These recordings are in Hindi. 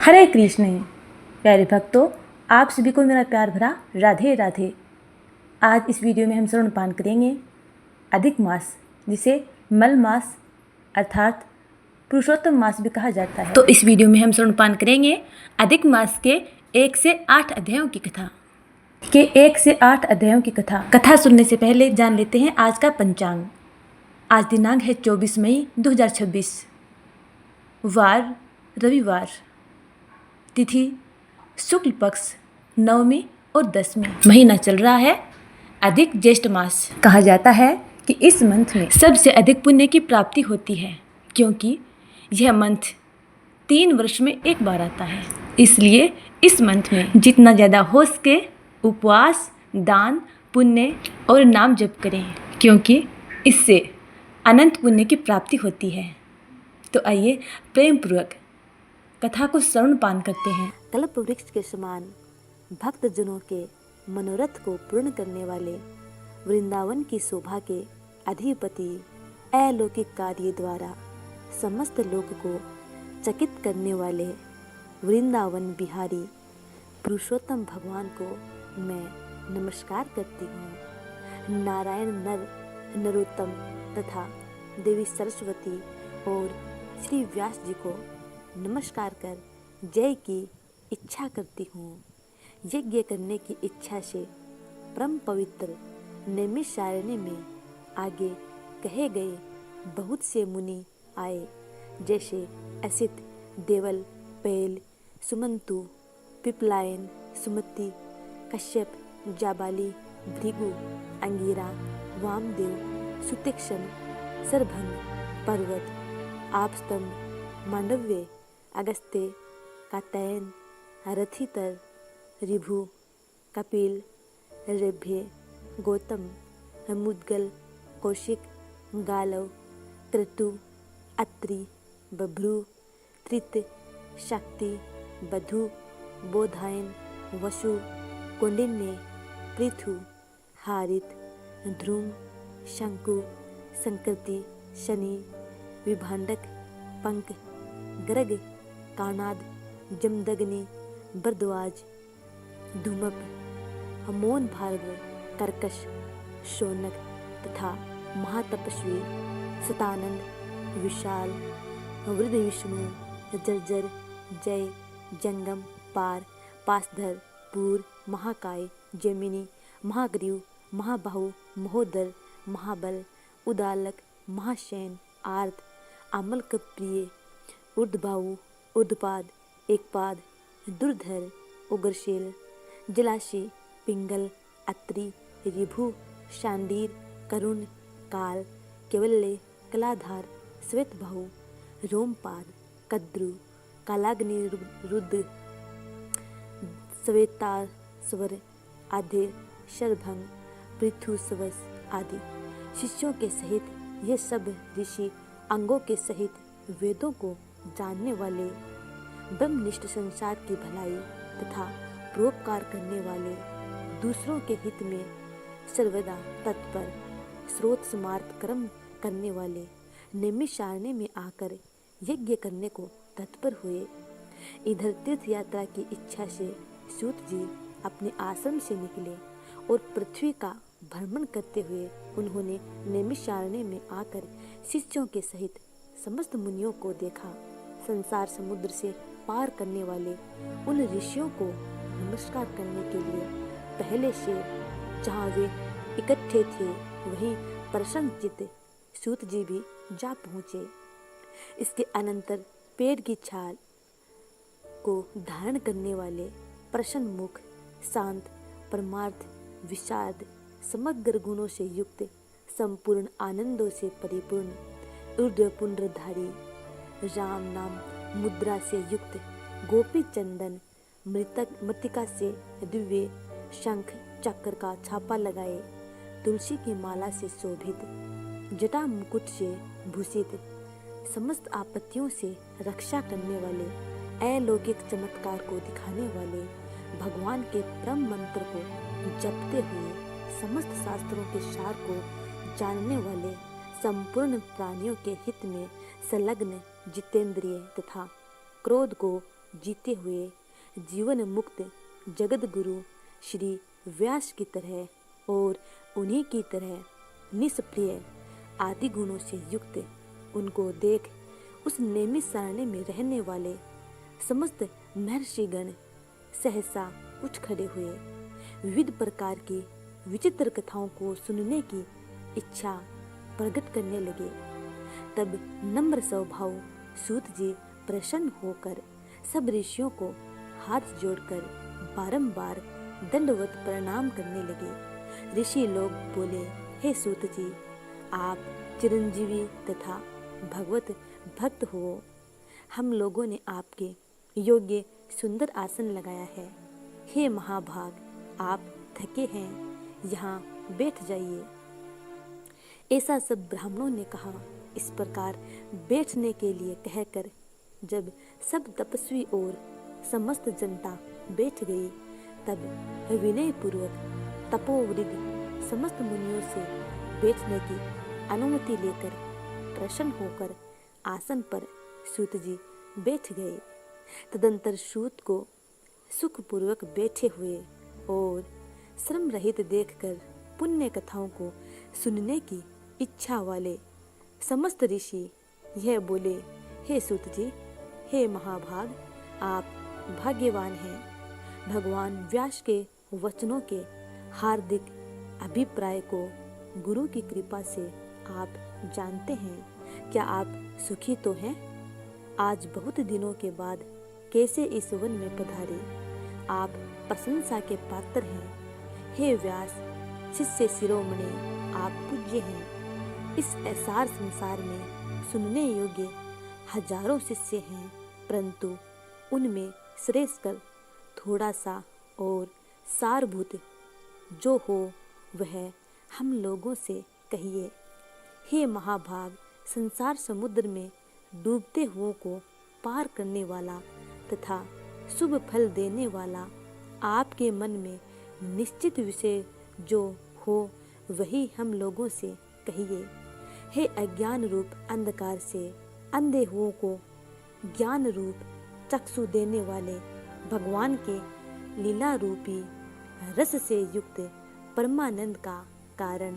हरे कृष्ण। प्यारे भक्तों, आप सभी को मेरा प्यार भरा राधे राधे। आज इस वीडियो में हम श्रवणपान करेंगे अधिक मास, जिसे मल मास अर्थात पुरुषोत्तम मास भी कहा जाता है। तो इस वीडियो में हम श्रवणपान करेंगे अधिक मास के 1 से 8 अध्यायों की कथा। कथा सुनने से पहले जान लेते हैं आज का पंचांग। आज दिनांक है 24 मई 2026, वार रविवार, तिथि शुक्ल पक्ष नवमी और दसवीं, महीना चल रहा है अधिक ज्येष्ठ मास। कहा जाता है कि इस मंथ में सबसे अधिक पुण्य की प्राप्ति होती है, क्योंकि यह मंथ 3 वर्ष में एक बार आता है। इसलिए इस मंथ में जितना ज़्यादा हो सके उपवास, दान, पुण्य और नाम जप करें, क्योंकि इससे अनंत पुण्य की प्राप्ति होती है। तो आइए प्रेम पूर्वक कथा को श्रवणपान करते हैं। कल्प वृक्ष के समान भक्त जनों के मनोरथ को पूर्ण करने वाले वृंदावन की शोभा के अधिपति अलौकिक कार्य द्वारा समस्त लोक को चकित करने वाले वृंदावन बिहारी पुरुषोत्तम भगवान को मैं नमस्कार करती हूँ। नारायण नर नरोत्तम तथा देवी सरस्वती और श्री व्यास जी को नमस्कार कर जय की इच्छा करती हूँ। यज्ञ करने की इच्छा से परम पवित्र नैमिषारण्य में आगे कहे गए बहुत से मुनि आए, जैसे असित, देवल, पैल, सुमंतु, पिपलायन, सुमति, कश्यप, जाबाली, भृगु, अंगिरा, वामदेव, सुतीक्षण, सरभंग, पर्वत, आपस्तंभ, मांडव्य, अगस्त्य, कात्यायन, रथितर, ऋभु, कपिल, रभ्य, गौतम, मुद्गल, कौशिक, गालव, क्रतु, अत्रि, बभ्रु, त्रित, शक्ति, बधु, बोधायन, वसु, कौंडिन्य, पृथु, हारित, ध्रुम, शंकु, संकृति, शनि, विभांडक, पंक, गर्ग, कानाद, जमदग्नि, भरद्वाज, धूमप, हमोन, भार्गव, कर्कश, शौनक तथा महातपस्वी सतानंद, विशाल, वृद्ध, विष्णु, जर्जर, जय, जंगम, पार, पासधर, पूर, महाकाय, जैमिनी, महाग्रीव, महाबाहु, महोदर, महाबल, उदालक, महाशैन, आर्त, अमलकप्रिय, ऊर्ध्वबाहु, ऊर्ध्वपाद, एकपाद, दुर्धर, उग्रशील, जलाशी, पिंगल, अत्रि, ऋभु, शांडीर, करुण, काल, केवल्य, कलाधार, श्वेतबाहु, रोमपाद, कद्रु, कालाग्नि, रुद्र, श्वेतास्वर आदि, शरभंग, पृथुसवस आदि शिष्यों के सहित ये सब ऋषि अंगों के सहित वेदों को जानने वाले, ब्रह्मनिष्ठ, संसार की भलाई तथा परोपकार करने वाले, दूसरों के हित में सर्वदा तत्पर, स्रोत समार्थ कर्म करने वाले नैमिषारण्य में आकर यज्ञ करने को तत्पर हुए। इधर तीर्थ यात्रा की इच्छा से सूत जी अपने आश्रम से निकले और पृथ्वी का भ्रमण करते हुए उन्होंने नैमिषारण्य में आकर शिष्यों के सहित समस्त मुनियों को देखा। संसार समुद्र से पार करने वाले उन ऋषियों को नमस्कार करने के लिए पहले से जहाँ वे इकट्ठे थे वहीं प्रसन्नचित्त सूत जी भी जा पहुँचे। इसके अनंतर पेड़ की छाल को धारण करने वाले प्रसन्न मुख, शांत, परमार्थ, विषाद, समग्र गुणों से युक्त, संपूर्ण आनंदों से परिपूर्ण, ऊर्ध्वपुंड्रधारी, राम नाम मुद्रा से युक्त, गोपी चंदन मृतिका से दिव्य शंख चक्र का छापा लगाए, तुलसी की माला से शोभित, जटा मुकुट से भूषित, समस्त आपत्तियों से रक्षा करने वाले, अलौकिक चमत्कार को दिखाने वाले, भगवान के परम मंत्र को जपते हुए समस्त शास्त्रों के सार को जानने वाले, संपूर्ण प्राणियों के हित में संलग्न, जितेंद्रिय तथा क्रोध को जीते हुए जीवन मुक्त जगत गुरु श्री व्यास की तरह और उन्हीं की तरह निष्प्रिय आदि गुणों से युक्त उनको देख उस नेमित सारणी में रहने वाले समस्त महर्षिगण सहसा उठ खड़े हुए। विविध प्रकार की विचित्र कथाओं को सुनने की इच्छा प्रकट करने लगे। तब नम्र स्वभाव सूत जी प्रसन्न होकर सब ऋषियों को हाथ जोड़कर बारंबार दंडवत प्रणाम करने लगे। ऋषि लोग बोले, हे सूत जी, आप चिरंजीवी तथा भगवत भक्त हो। हम लोगों ने आपके योग्य सुंदर आसन लगाया है। हे महाभाग, आप थके हैं, यहाँ बैठ जाइए। ऐसा सब ब्राह्मणों ने कहा। इस प्रकार बैठने के लिए कहकर जब सब तपस्वी और समस्त जनता बैठ गई, तब विनय पूर्वक तपोवृद्ध समस्त मुनियों से बैठने की अनुमति लेकर प्रसन्न होकर आसन पर सूत जी बैठ गए। तदंतर सूत को सुखपूर्वक बैठे हुए और श्रम रहित देखकर पुण्य कथाओं को सुनने की इच्छा वाले समस्त ऋषि यह बोले, हे सूत जी, हे महाभाग, आप भाग्यवान हैं। भगवान व्यास के वचनों के हार्दिक अभिप्राय को गुरु की कृपा से आप जानते हैं। क्या आप सुखी तो हैं? आज बहुत दिनों के बाद कैसे इस वन में पधारे? आप प्रशंसा के पात्र हैं। हे व्यास, शिष्य शिरोमणि, आप पूज्य हैं। इस असार संसार में सुनने योग्य हजारों शिष्य हैं, परंतु उनमें श्रेष्ठ कर थोड़ा सा और सारभूत जो हो वह हम लोगों से कहिए। हे महाभाग, संसार समुद्र में डूबते हुओं को पार करने वाला तथा शुभ फल देने वाला आपके मन में निश्चित विषय जो हो वही हम लोगों से कहिए। हे अज्ञान रूप अंधकार से अंधे हुओं को ज्ञान रूप चक्षु देने वाले भगवान के लीला रूपी रस से युक्त परमानंद का कारण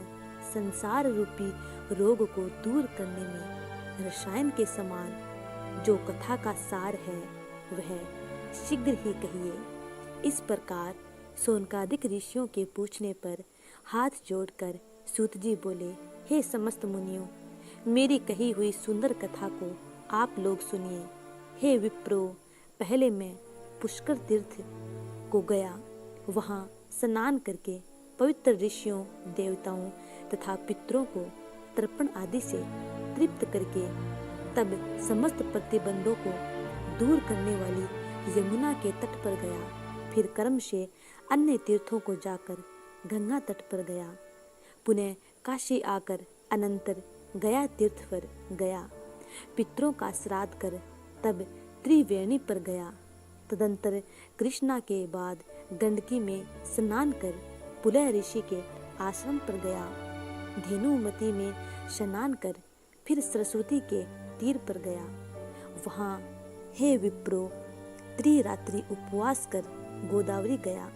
संसार रूपी रोग को दूर करने में रसायन के समान जो कथा का सार है वह शीघ्र ही कहिए। इस प्रकार शौनकादिक ऋषियों के पूछने पर हाथ जोड़कर सूत जी बोले, हे समस्त मुनियों, मेरी कही हुई सुंदर कथा को आप लोग सुनिए। हे विप्रो, पहले मैं पुष्कर तीर्थ को गया। वहाँ स्नान करके पवित्र ऋषियों, देवताओं तथा पितरों को तर्पण आदि से तृप्त करके तब समस्त प्रतिबंधों को दूर करने वाली यमुना के तट पर गया। फिर कर्म से अन्य तीर्थों को जाकर गंगा तट पर गया। पुनः काशी आकर अनंतर गया तीर्थ पर गया। पितरों का श्राद्ध कर तब त्रिवेणी पर गया। तदंतर कृष्णा के बाद गंडकी में स्नान कर पुलह ऋषि के आश्रम पर गया। धेनुमती में स्नान कर फिर सरस्वती के तीर पर गया। वहाँ हे विप्रो, त्रिरात्रि उपवास कर गोदावरी गया।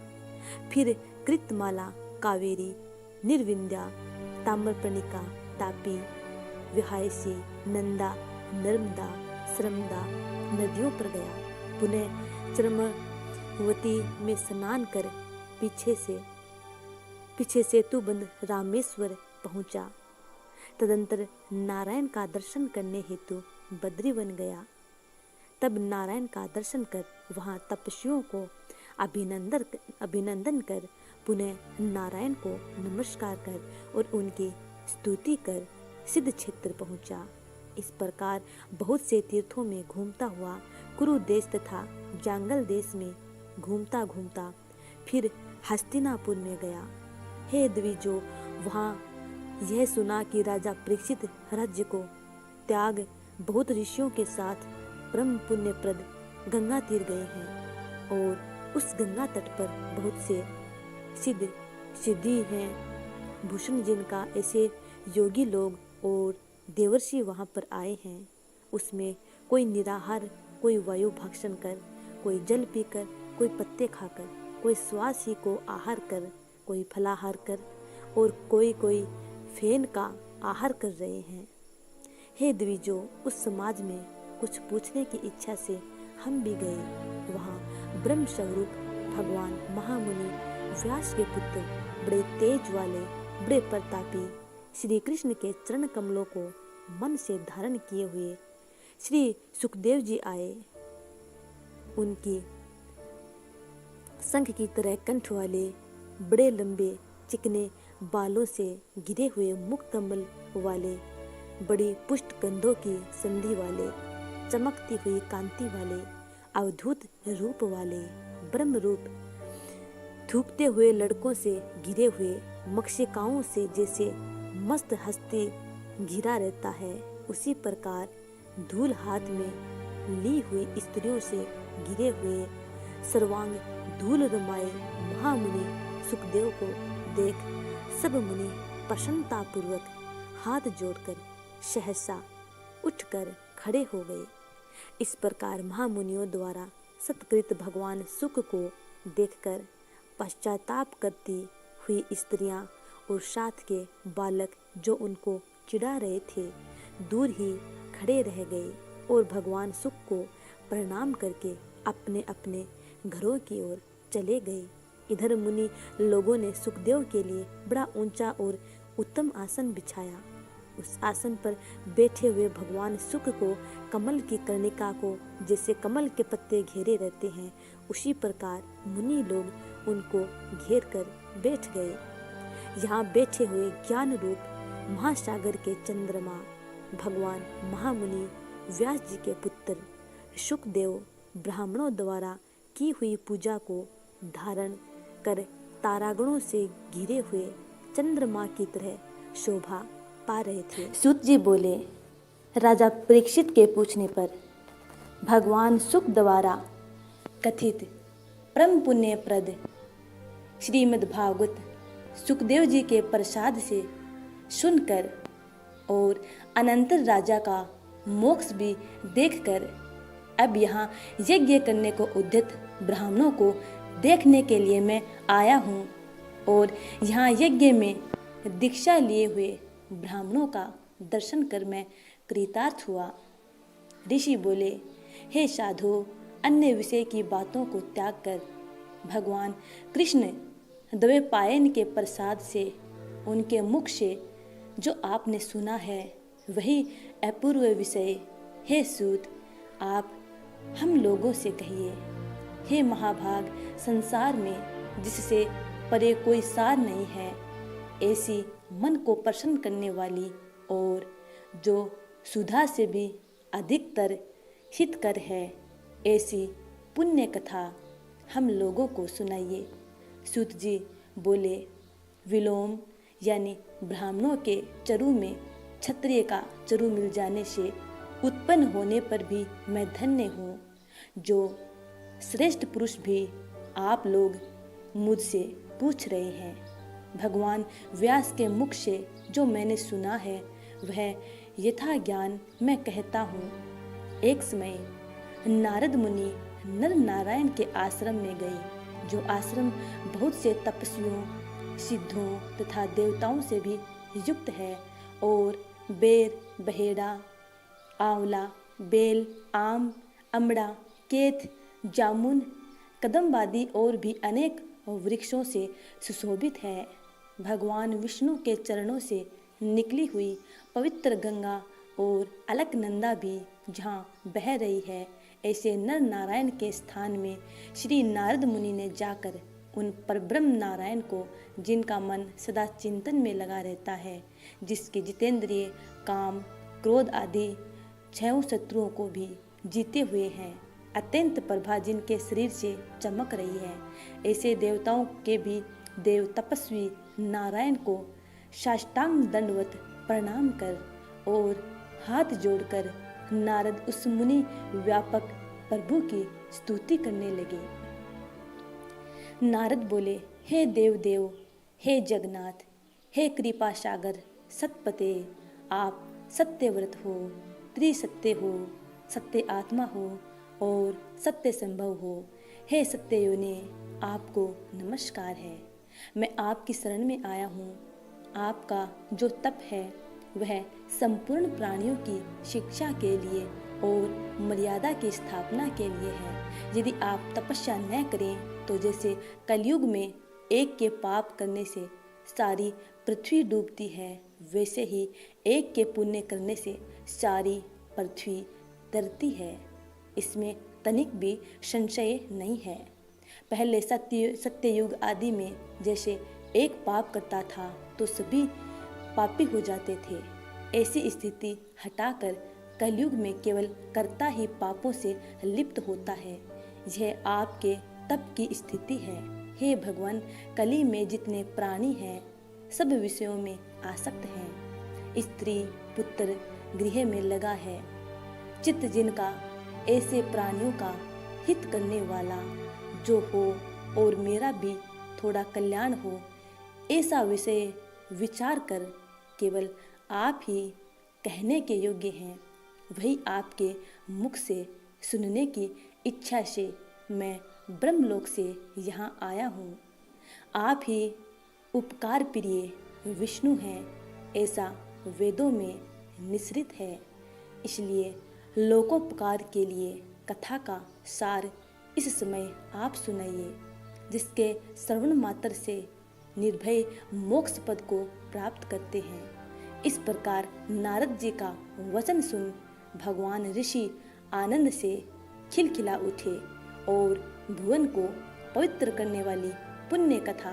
फिर कृतमाला, कावेरी, निर्विंध्या, ताम्रपर्णिका, तापी, विहायसी, नंदा, नर्मदा, श्रमदा नदियों पर गया। पुनः चरमवती में स्नान कर पीछे सेतुबंध रामेश्वर पहुंचा। तदंतर नारायण का दर्शन करने हेतु बद्रीवन गया। तब नारायण का दर्शन कर वहां तपस्वियों को अभिनंदन कर पुनः नारायण को नमस्कार कर और उनकी स्तुति कर सिद्ध क्षेत्र पहुंचा। इस प्रकार बहुत से तीर्थों में घूमता हुआ कुरु देश तथा जांगल देश में घूमता घूमता फिर हस्तिनापुर में गया। हे द्विजो, वहाँ यह सुना कि राजा परीक्षित राज्य को त्याग बहुत ऋषियों के साथ परम पुण्यप्रद गंगा तीर गए हैं और उस गंगा तट पर बहुत से सिद्धि हैं। भूषण जिनका ऐसे योगी लोग और देवर्षि वहाँ पर आए हैं। उसमें कोई निराहार, कोई वायु भक्षण कर, कोई जल पीकर, कोई पत्ते खाकर, कोई श्वास ही को आहार कर, कोई फलाहार कर और कोई फेन का आहार कर रहे हैं। हे द्विजो, उस समाज में कुछ पूछने की इच्छा से हम भी गए। वहाँ ब्रह्म स्वरूप भगवान महामुनि व्यास के पुत्र, बड़े तेज वाले, बड़े प्रतापी श्री कृष्ण के चरण कमलों को मन से धारण किए हुए श्री सुखदेव जी आए। उनकी शंख की तरह कंठ वाले, बड़े लंबे चिकने बालों से घिरे हुए मुख कमल वाले, बड़ी पुष्ट कंधों की संधि वाले, चमकती हुई कांति वाले, अवधूत रूप वाले, ब्रह्म रूप थूकते हुए लड़कों से घिरे हुए, मक्षिकाओं से जैसे मस्त हस्ती घिरा रहता है, उसी प्रकार धूल हाथ में ली हुई स्त्रियों से घिरे हुए सर्वांग धूल रमाए महामुनि सुखदेव को देख सब मुनि प्रसन्नता पूर्वक हाथ जोड़कर सहसा उठकर खड़े हो गए। इस प्रकार महामुनियों द्वारा सत्कृत भगवान सुख को देखकर पश्चाताप करती हुई स्त्रियां और साथ के बालक जो उनको चिढ़ा रहे थे, दूर ही खड़े रह गए और भगवान सुख को प्रणाम करके अपने अपने घरों की ओर चले गए। इधर मुनि लोगों ने सुखदेव के लिए बड़ा ऊंचा और उत्तम आसन बिछाया। उस आसन पर बैठे हुए भगवान सुख को कमल की कर्णिका को जैसे कमल के पत्ते घेरे रहते हैं, उसी प्रकार मुनि लोग उनको घेर कर बैठ गए। यहाँ बैठे हुए ज्ञान रूप महासागर के चंद्रमा भगवान महामुनि व्यास जी के पुत्र सुखदेव ब्राह्मणों द्वारा की हुई पूजा को धारण कर तारागणों से घिरे हुए चंद्रमा की तरह शोभा पा रहे थे। सूत जी बोले, राजा परीक्षित के पूछने पर भगवान सुख द्वारा कथित परम पुण्य प्रद श्रीमद् भागवत सुखदेव जी के प्रसाद से सुनकर और अनंतर राजा का मोक्ष भी देखकर अब यहाँ यज्ञ करने को उद्यत ब्राह्मणों को देखने के लिए मैं आया हूँ और यहाँ यज्ञ में दीक्षा लिए हुए ब्राह्मणों का दर्शन कर मैं कृतार्थ हुआ। ऋषि बोले, हे साधु, अन्य विषय की बातों को त्याग कर भगवान कृष्ण द्वैपायन के प्रसाद से उनके मुख से जो आपने सुना है वही अपूर्व विषय हे सूत आप हम लोगों से कहिए। हे महाभाग, संसार में जिससे परे कोई सार नहीं है, ऐसी मन को प्रसन्न करने वाली और जो सुधा से भी अधिकतर हितकर है, ऐसी पुण्य कथा हम लोगों को सुनाइए। सूत जी बोले, विलोम यानी ब्राह्मणों के चरु में क्षत्रिय का चरु मिल जाने से उत्पन्न होने पर भी मैं धन्य हूँ, जो श्रेष्ठ पुरुष भी आप लोग मुझसे पूछ रहे हैं। भगवान व्यास के मुख से जो मैंने सुना है वह यथा ज्ञान मैं कहता हूँ। एक समय नारद मुनि नर नारायण के आश्रम में गए, जो आश्रम बहुत से तपस्वियों, सिद्धों तथा देवताओं से भी युक्त है और बेर, बहेड़ा, आंवला, बेल, आम, अमड़ा, केत, जामुन, कदम्बादि और भी अनेक वृक्षों से सुशोभित है। भगवान विष्णु के चरणों से निकली हुई पवित्र गंगा और अलकनंदा भी जहाँ बह रही है, ऐसे नर नारायण के स्थान में श्री नारद मुनि ने जाकर उन परब्रह्म नारायण को, जिनका मन सदा चिंतन में लगा रहता है, जिसके जितेंद्रिय काम, क्रोध आदि 6 शत्रुओं को भी जीते हुए हैं, अत्यंत प्रभा जिनके शरीर से चमक रही है, ऐसे देवताओं के भी देव तपस्वी नारायण को साष्टांग दंडवत प्रणाम कर और हाथ जोड़कर नारद उस मुनि व्यापक प्रभु की स्तुति करने लगे। नारद बोले, हे देव देव, हे जगन्नाथ, हे कृपा सागर सतपते, आप सत्यव्रत हो, त्रिसत्य हो, सत्य आत्मा हो और सत्य संभव हो। हे सत्य योने, आपको नमस्कार है। मैं आपकी शरण में आया हूँ। आपका जो तप है वह संपूर्ण प्राणियों की शिक्षा के लिए और मर्यादा की स्थापना के लिए है। यदि आप तपस्या न करें तो जैसे कलयुग में एक के पाप करने से सारी पृथ्वी डूबती है, वैसे ही एक के पुण्य करने से सारी पृथ्वी तरती है। इसमें तनिक भी संशय नहीं है। पहले सत्ययुग आदि में जैसे एक पाप करता था तो सभी पापी हो जाते थे। ऐसी स्थिति हटाकर कलयुग में केवल कर्ता ही पापों से लिप्त होता है। यह आपके तप की स्थिति है। हे भगवान, कली में जितने प्राणी हैं सब विषयों में आसक्त हैं। स्त्री पुत्र गृह में लगा है। चित्त जिनका ऐसे प्राणियों का हित करने वाला जो हो और मेरा भी थोड़ा कल्याण हो, ऐसा विषय विचार कर केवल आप ही कहने के योग्य हैं। वही आपके मुख से सुनने की इच्छा से मैं ब्रह्मलोक से यहाँ आया हूँ। आप ही उपकार प्रिय विष्णु हैं, ऐसा वेदों में निश्रित है। इसलिए लोकोपकार के लिए कथा का सार इस समय आप सुनाइए, जिसके श्रवण मात्र से निर्भय मोक्ष पद को प्राप्त करते हैं। इस प्रकार नारद जी का वचन सुन भगवान ऋषि आनंद से खिलखिला उठे और भुवन को पवित्र करने वाली पुण्य कथा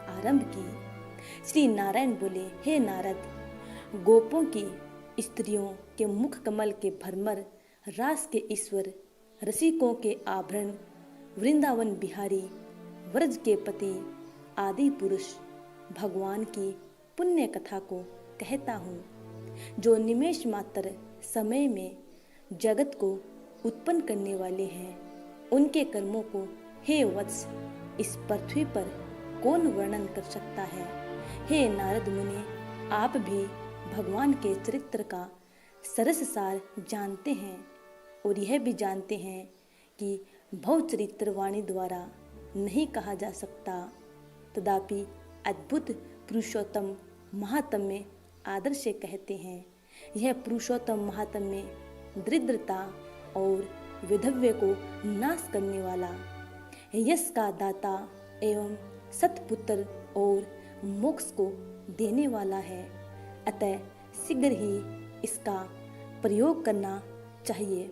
आरंभ की। श्री नारायण बोले, हे नारद, गोपों की स्त्रियों के मुख कमल के भरमर, रास के ईश्वर, रसिकों के आभरण, वृंदावन बिहारी, व्रज के पति, आदि पुरुष भगवान की पुण्य कथा को कहता हूँ, जो निमेष मात्र समय में जगत को उत्पन्न करने वाले हैं। उनके कर्मों को हे वत्स इस पृथ्वी पर कौन वर्णन कर सकता है। हे नारद मुनि, आप भी भगवान के चरित्र का सरस सार जानते हैं और यह भी जानते हैं कि भव चरित्र वाणी द्वारा नहीं कहा जा सकता। तथापि अद्भुत पुरुषोत्तम महात्म्य आदर से कहते हैं। यह पुरुषोत्तम महात्म्य दरिद्रता और विधव्य को नाश करने वाला, यश का दाता एवं सत्पुत्र और मोक्ष को देने वाला है। अतः शीघ्र ही इसका प्रयोग करना चाहिए।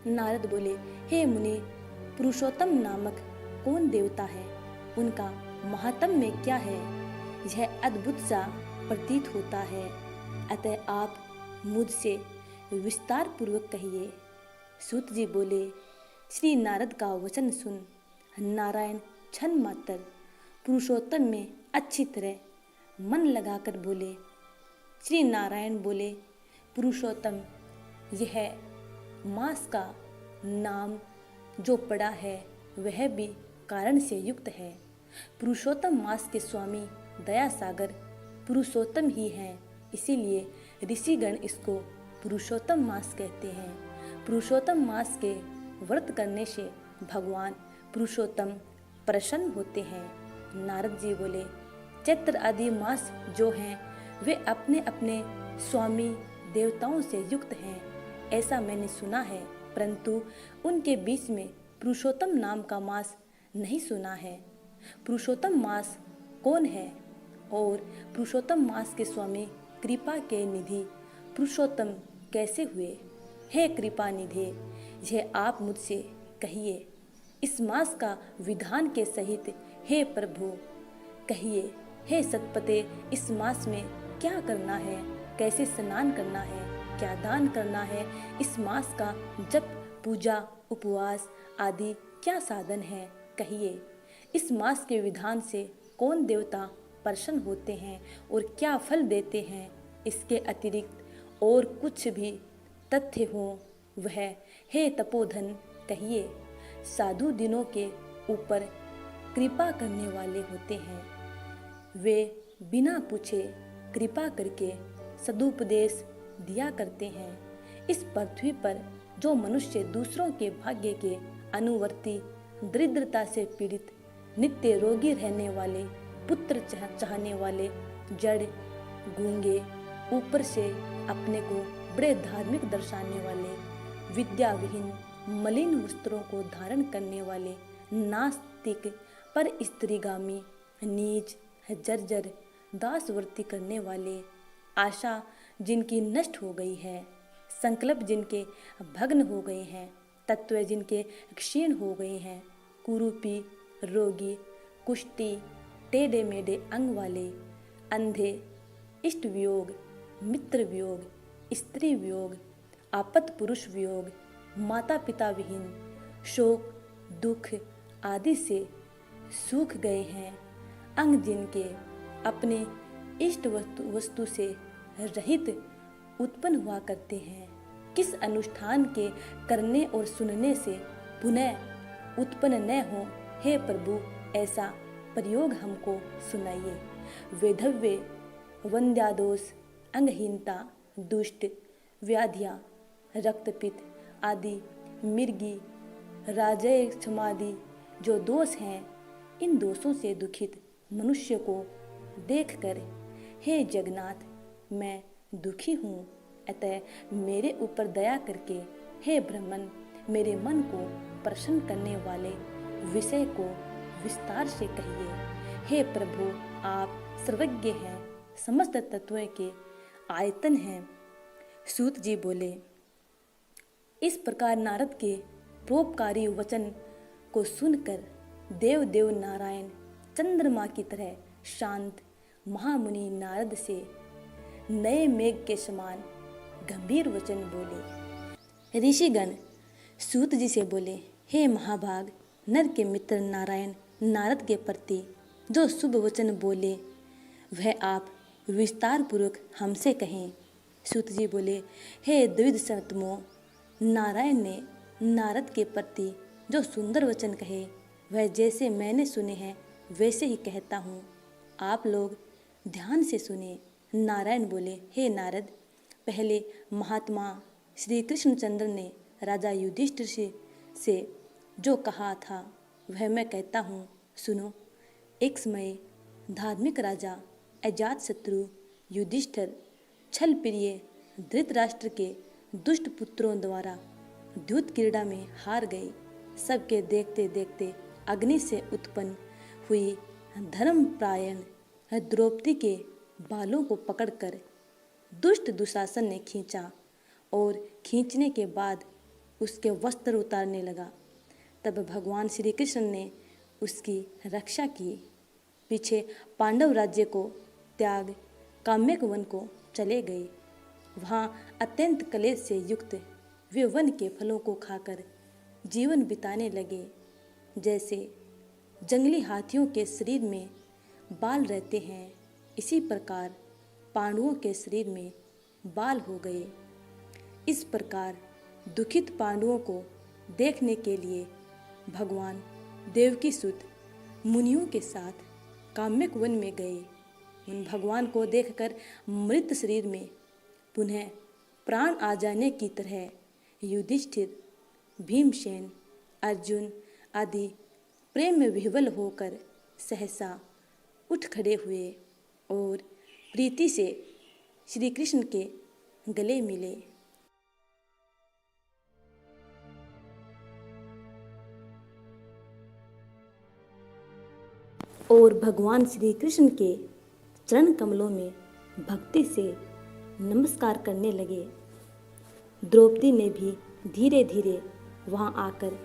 नारद बोले, हे मुनि, पुरुषोत्तम नामक कौन देवता है? उनका महात्म्य क्या है? यह अद्भुत सा प्रतीत होता है। अतः आप मुझसे विस्तार पूर्वक कहिए। सूत जी बोले, श्री नारद का वचन सुन नारायण क्षण मात्र पुरुषोत्तम में अच्छी तरह मन लगाकर बोले। श्री नारायण बोले, पुरुषोत्तम यह मास का नाम जो पड़ा है वह भी कारण से युक्त है। पुरुषोत्तम मास के स्वामी दया सागर पुरुषोत्तम ही हैं, इसीलिए ऋषिगण इसको पुरुषोत्तम मास कहते हैं। पुरुषोत्तम मास के व्रत करने से भगवान पुरुषोत्तम प्रसन्न होते हैं। नारद जी बोले, चैत्र आदि मास जो हैं वे अपने अपने स्वामी देवताओं से युक्त हैं, ऐसा मैंने सुना है, परंतु उनके बीच में पुरुषोत्तम नाम का मास नहीं सुना है। पुरुषोत्तम मास कौन है और पुरुषोत्तम मास के स्वामी कृपा के निधि पुरुषोत्तम कैसे हुए? हे कृपा निधे, यह आप मुझसे कहिए। इस मास का विधान के सहित हे प्रभु कहिए। हे सतपते, इस मास में क्या करना है, कैसे स्नान करना है, क्या दान करना है, इस मास का जप पूजा उपवास आदि क्या साधन है, कहिए। इस मास के विधान से कौन देवता प्रसन्न होते हैं और क्या फल देते हैं, इसके अतिरिक्त और कुछ भी तथ्य हो वह हे तपोधन कहिए। साधु दिनों के ऊपर कृपा करने वाले होते हैं, वे बिना पूछे कृपा करके सदुपदेश दिया करते हैं। इस पृथ्वी पर जो मनुष्य दूसरों के भाग्य के अनुवर्ती, दरिद्रता से पीड़ित, नित्य रोगी रहने वाले, पुत्र चाहने वाले, जड़, गूंगे, ऊपर से अपने को बड़े धार्मिक दर्शाने वाले, विद्या विहीन, मलिन वस्त्रों को धारण करने वाले, नास्तिक, पर स्त्रीगामी, नीच, जर्जर, दासवर्ती करने वाले, आशा जिनकी नष्ट हो गई है, संकल्प जिनके भग्न हो गए हैं, तत्व जिनके क्षीण हो गए हैं, कुरूपी, रोगी, कुष्ठी, टेढ़े मेढ़े अंग वाले, अंधे, इष्ट वियोग, मित्र वियोग, स्त्री वियोग, आपत पुरुष वियोग, माता पिता विहीन, शोक, दुख आदि से सूख गए हैं, अंग जिनके अपने इष्ट वस्तु से रहित उत्पन्न हुआ करते हैं, किस अनुष्ठान के करने और सुनने से पुनः उत्पन्न न हो, हे प्रभु ऐसा प्रयोग हमको सुनाइए। वैधव्य, वंध्यादोष, अंगहीनता, दुष्ट, व्याधियाँ, रक्तपित्त आदि, मिर्गी, राजय क्षमादि जो दोष हैं, इन दोषों से दुखित मनुष्य को देखकर हे जगन्नाथ मैं दुखी हूँ, अतः मेरे ऊपर दया करके हे ब्रह्मन मेरे मन को प्रसन्न करने वाले विषय को विस्तार से कहिए। हे प्रभु आप सर्वज्ञ हैं, समस्त तत्वों के आयतन हैं। सूत जी बोले, इस प्रकार नारद के परोपकारी वचन को सुनकर देव नारायण चंद्रमा की तरह शांत महामुनि नारद से नए मेघ के समान गंभीर वचन बोले। ऋषिगण सूत जी से बोले, हे महाभाग, नर के मित्र नारायण नारद के प्रति जो शुभ वचन बोले वह आप विस्तार पूर्वक हमसे कहें। सूत जी बोले, हे द्विज सतमो, नारायण ने नारद के प्रति जो सुंदर वचन कहे वह जैसे मैंने सुने हैं वैसे ही कहता हूँ, आप लोग ध्यान से सुने। नारायण बोले, हे नारद, पहले महात्मा श्री कृष्णचंद्र ने राजा युधिष्ठिर से जो कहा था वह मैं कहता हूँ, सुनो। एक समय धार्मिक राजा अजातशत्रु युधिष्ठिर छल प्रिय धृतराष्ट्र के दुष्ट पुत्रों द्वारा द्यूत क्रीड़ा में हार गए। सबके देखते देखते अग्नि से उत्पन्न हुई धर्मपरायण द्रौपदी के बालों को पकड़कर दुष्ट दुशासन ने खींचा और खींचने के बाद उसके वस्त्र उतारने लगा। तब भगवान श्री कृष्ण ने उसकी रक्षा की। पीछे पांडव राज्य को त्याग काम्यक वन को चले गए। वहाँ अत्यंत क्लेश से युक्त वे वन के फलों को खाकर जीवन बिताने लगे। जैसे जंगली हाथियों के शरीर में बाल रहते हैं, इसी प्रकार पांडवों के शरीर में बाल हो गए। इस प्रकार दुखित पांडवों को देखने के लिए भगवान देवकीसुत मुनियों के साथ काम्यक वन में गए। उन भगवान को देखकर मृत शरीर में पुनः प्राण आ जाने की तरह युधिष्ठिर, भीमसेन, अर्जुन आदि प्रेम में विह्वल होकर सहसा उठ खड़े हुए और प्रीति से श्री कृष्ण के गले मिले। और भगवान श्री कृष्ण के चरण कमलों में भक्ति से नमस्कार करने लगे। द्रौपदी ने भी धीरे धीरे वहां आकर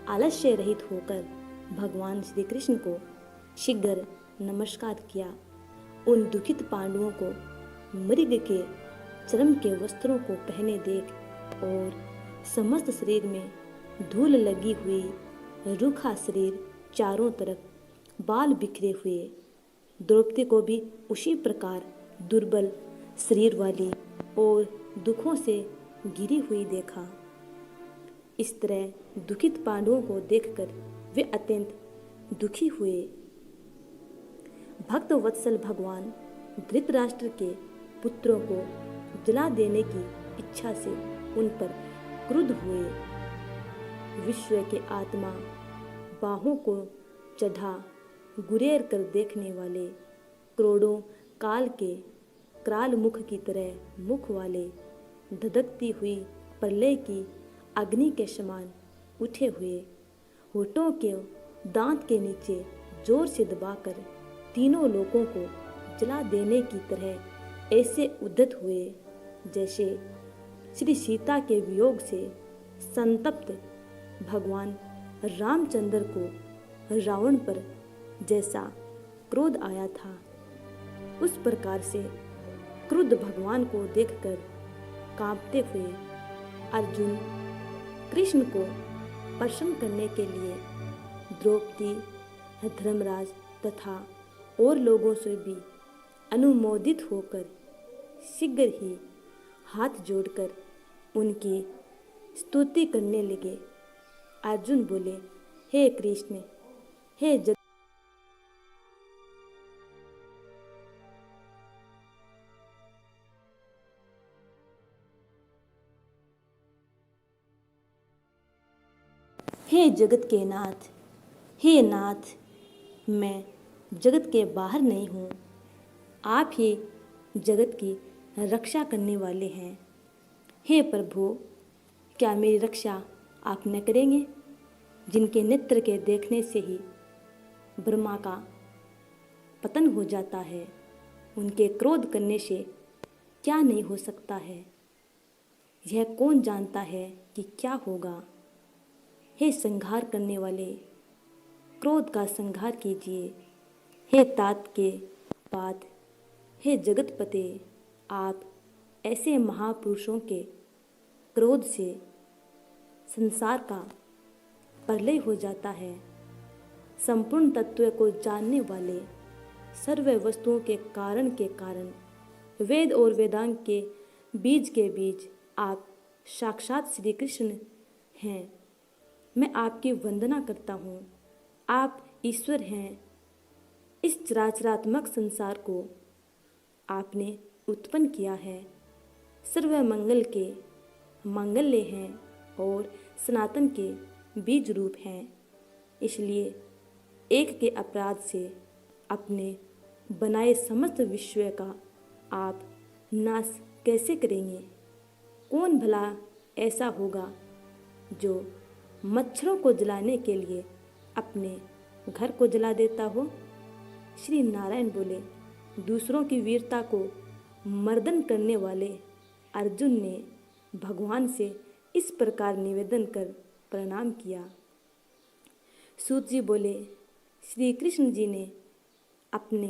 आलस्य रहित होकर भगवान श्री कृष्ण को शीघ्र नमस्कार किया। उन दुखित पांडवों को मृग के चर्म के वस्त्रों को पहने देख और समस्त शरीर में धूल लगी हुई रूखा शरीर, चारों तरफ बाल बिखरे हुए, द्रौपदी को भी उसी प्रकार दुर्बल शरीर वाली और दुखों से घिरी हुई देखा। इस तरह दुखित पांडवों को देखकर वे अत्यंत दुखी हुए। भक्त वत्सल भगवान धृतराष्ट्र के पुत्रों को जला देने की इच्छा से उन पर क्रुद्ध हुए। विश्व के आत्मा बाहों को चढ़ा गुरेर कर देखने वाले, करोड़ों काल के कराल मुख की तरह मुख वाले, धधकती हुई प्रलय की अग्नि के समान उठे हुए, होठों के दांत के नीचे जोर से दबाकर तीनों लोगों को जला देने की तरह ऐसे उद्यत हुए जैसे श्री सीता के वियोग से संतप्त भगवान रामचंद्र को रावण पर जैसा क्रोध आया था, उस प्रकार से क्रुद्ध भगवान को देखकर कांपते हुए अर्जुन कृष्ण को प्रसन्न करने के लिए द्रौपदी, धर्मराज तथा और लोगों से भी अनुमोदित होकर शीघ्र ही हाथ जोड़कर उनकी स्तुति करने लगे। अर्जुन बोले, हे कृष्ण, हे जगत हे जगत के नाथ, हे नाथ, मैं जगत के बाहर नहीं हूँ, आप ही जगत की रक्षा करने वाले हैं। हे प्रभु, क्या मेरी रक्षा आप न करेंगे, जिनके नेत्र के देखने से ही ब्रह्मा का पतन हो जाता है, उनके क्रोध करने से क्या नहीं हो सकता है, यह कौन जानता है कि क्या होगा। हे संहार करने वाले, क्रोध का संहार कीजिए। हे तात के पात, हे जगतपते, आप ऐसे महापुरुषों के क्रोध से संसार का प्रलय हो जाता है। संपूर्ण तत्व को जानने वाले, सर्व वस्तुओं के कारण वेद और वेदांग के बीज आप साक्षात श्री कृष्ण हैं। मैं आपकी वंदना करता हूँ। आप ईश्वर हैं। इस चराचरात्मक संसार को आपने उत्पन्न किया है। सर्व मंगल के मांगल्य हैं और सनातन के बीज रूप हैं। इसलिए एक के अपराध से अपने बनाए समस्त विश्व का आप नाश कैसे करेंगे। कौन भला ऐसा होगा जो मच्छरों को जलाने के लिए अपने घर को जला देता हो। श्री नारायण बोले, दूसरों की वीरता को मर्दन करने वाले अर्जुन ने भगवान से इस प्रकार निवेदन कर प्रणाम किया। सूत जी बोले, श्री कृष्ण जी ने अपने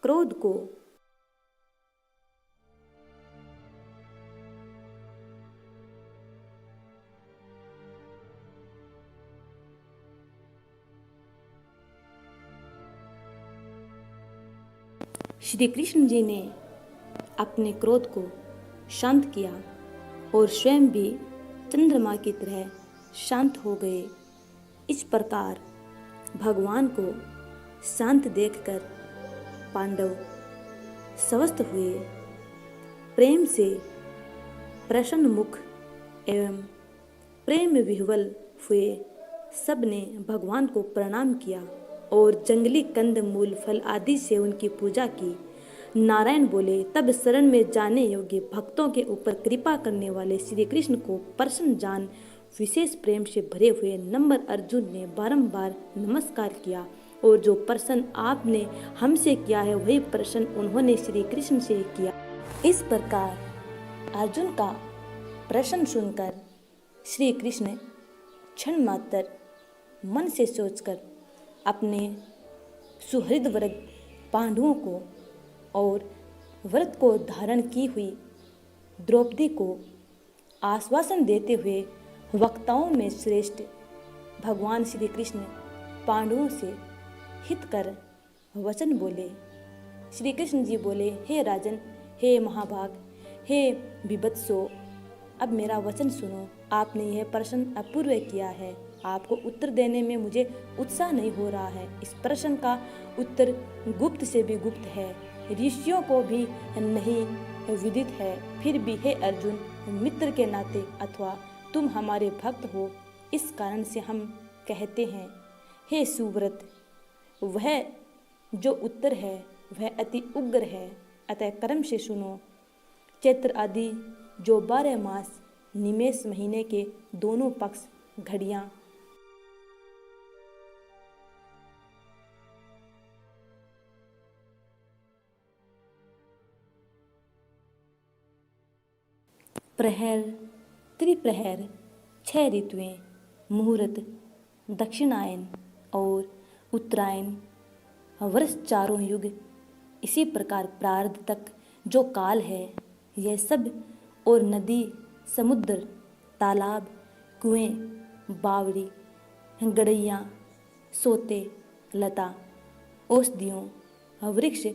क्रोध को श्री कृष्ण जी ने अपने क्रोध को शांत किया और स्वयं भी चंद्रमा की तरह शांत हो गए। इस प्रकार भगवान को शांत देखकर पांडव स्वस्थ हुए। प्रेम से प्रसन्न मुख एवं प्रेम विह्वल हुए सबने भगवान को प्रणाम किया और जंगली कंद मूल फल आदि से उनकी पूजा की। नारायण बोले, तब शरण में जाने योग्य भक्तों के ऊपर कृपा करने वाले श्री कृष्ण को प्रसन्न जान विशेष प्रेम से भरे हुए नम्र अर्जुन ने बारंबार नमस्कार किया और जो प्रश्न आपने हमसे किया है वही प्रश्न उन्होंने श्री कृष्ण से किया। इस प्रकार अर्जुन का प्रश्न सुनकर श्री कृष्ण क्षण मात्र मन से सोचकर अपने सुहृद वर्ग पांडवों को और व्रत को धारण की हुई द्रौपदी को आश्वासन देते हुए वक्ताओं में श्रेष्ठ भगवान श्री कृष्ण पांडवों से हित कर वचन बोले। श्री कृष्ण जी बोले, हे राजन, हे महाभाग, हे विभत्सो, अब मेरा वचन सुनो। आपने यह प्रश्न अपूर्व किया है, आपको उत्तर देने में मुझे उत्साह नहीं हो रहा है। इस प्रश्न का उत्तर गुप्त से भी गुप्त है, ऋषियों को भी नहीं विदित है। फिर भी हे अर्जुन, मित्र के नाते अथवा तुम हमारे भक्त हो, इस कारण से हम कहते हैं, हे सुव्रत, वह जो उत्तर है वह अति उग्र है, अतः कर्म से सुनो। चैत्र आदि जो 12 मास निमेष महीने के दोनों पक्ष घड़ियां प्रहर, त्रिप्रहर, 6 ऋतुएं, मुहूर्त, दक्षिणायन और उत्तरायण, वर्ष चारों युग, इसी प्रकार प्रारब्ध तक जो काल है, यह सब और नदी, समुद्र, तालाब, कुएं, बावड़ी, गड़ैयाँ, सोते, लता, औषधियों, वृक्ष,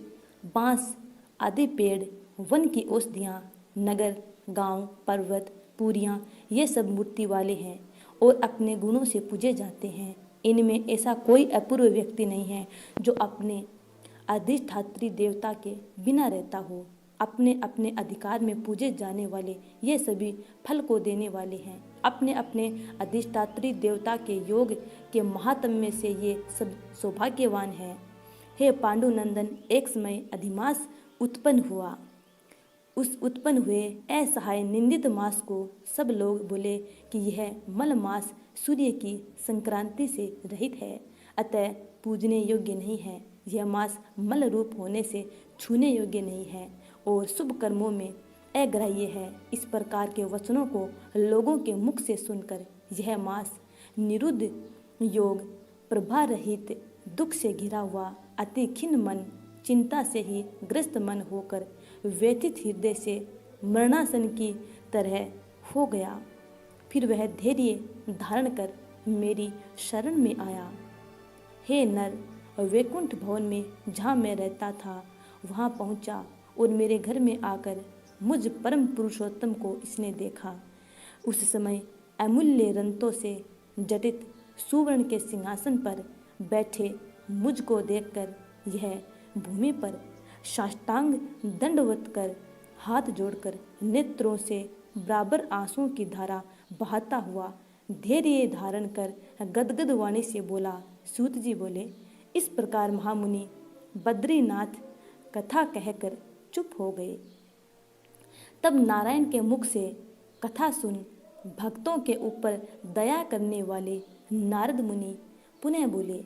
बांस आदि पेड़, वन की औषधियाँ, नगर, गांव, पर्वत, पुरियाँ, ये सब मूर्ति वाले हैं और अपने गुणों से पूजे जाते हैं। इनमें ऐसा कोई अपूर्व व्यक्ति नहीं है जो अपने अधिष्ठात्री देवता के बिना रहता हो। अपने अपने अधिकार में पूजे जाने वाले ये सभी फल को देने वाले हैं। अपने अपने अधिष्ठात्री देवता के योग के महात्म्य से ये सब सौभाग्यवान हैं। हे पांडुनंदन, एक समय अधिमास उत्पन्न हुआ। उस उत्पन्न हुए असहाय निंदित मास को सब लोग बोले कि यह मल मास सूर्य की संक्रांति से रहित है, अतः पूजने योग्य नहीं है। यह मास मल रूप होने से छूने योग्य नहीं है और शुभ कर्मों में अग्राह्य है। इस प्रकार के वचनों को लोगों के मुख से सुनकर यह मास निरुद्ध योग, प्रभा रहित, दुख से घिरा हुआ, अति खिन्न मन, चिंता से ही ग्रस्त मन होकर व्यथित हृदय से मरणासन की तरह हो गया। फिर वह धैर्य धारण कर मेरी शरण में आया। हे नर, वैकुंठ भवन में जहाँ मैं रहता था वहाँ पहुँचा और मेरे घर में आकर मुझ परम पुरुषोत्तम को इसने देखा। उस समय अमूल्य रंतों से जटित सुवर्ण के सिंहासन पर बैठे मुझको देखकर यह भूमि पर साष्टांग दंडवत कर हाथ जोड़कर नेत्रों से बराबर आंसुओं की धारा बहाता हुआ धैर्य धारण कर गदगद वाणी से बोला। सूत जी बोले, इस प्रकार महामुनि बद्रीनाथ कथा कहकर चुप हो गए। तब नारायण के मुख से कथा सुन भक्तों के ऊपर दया करने वाले नारद मुनि पुनः बोले।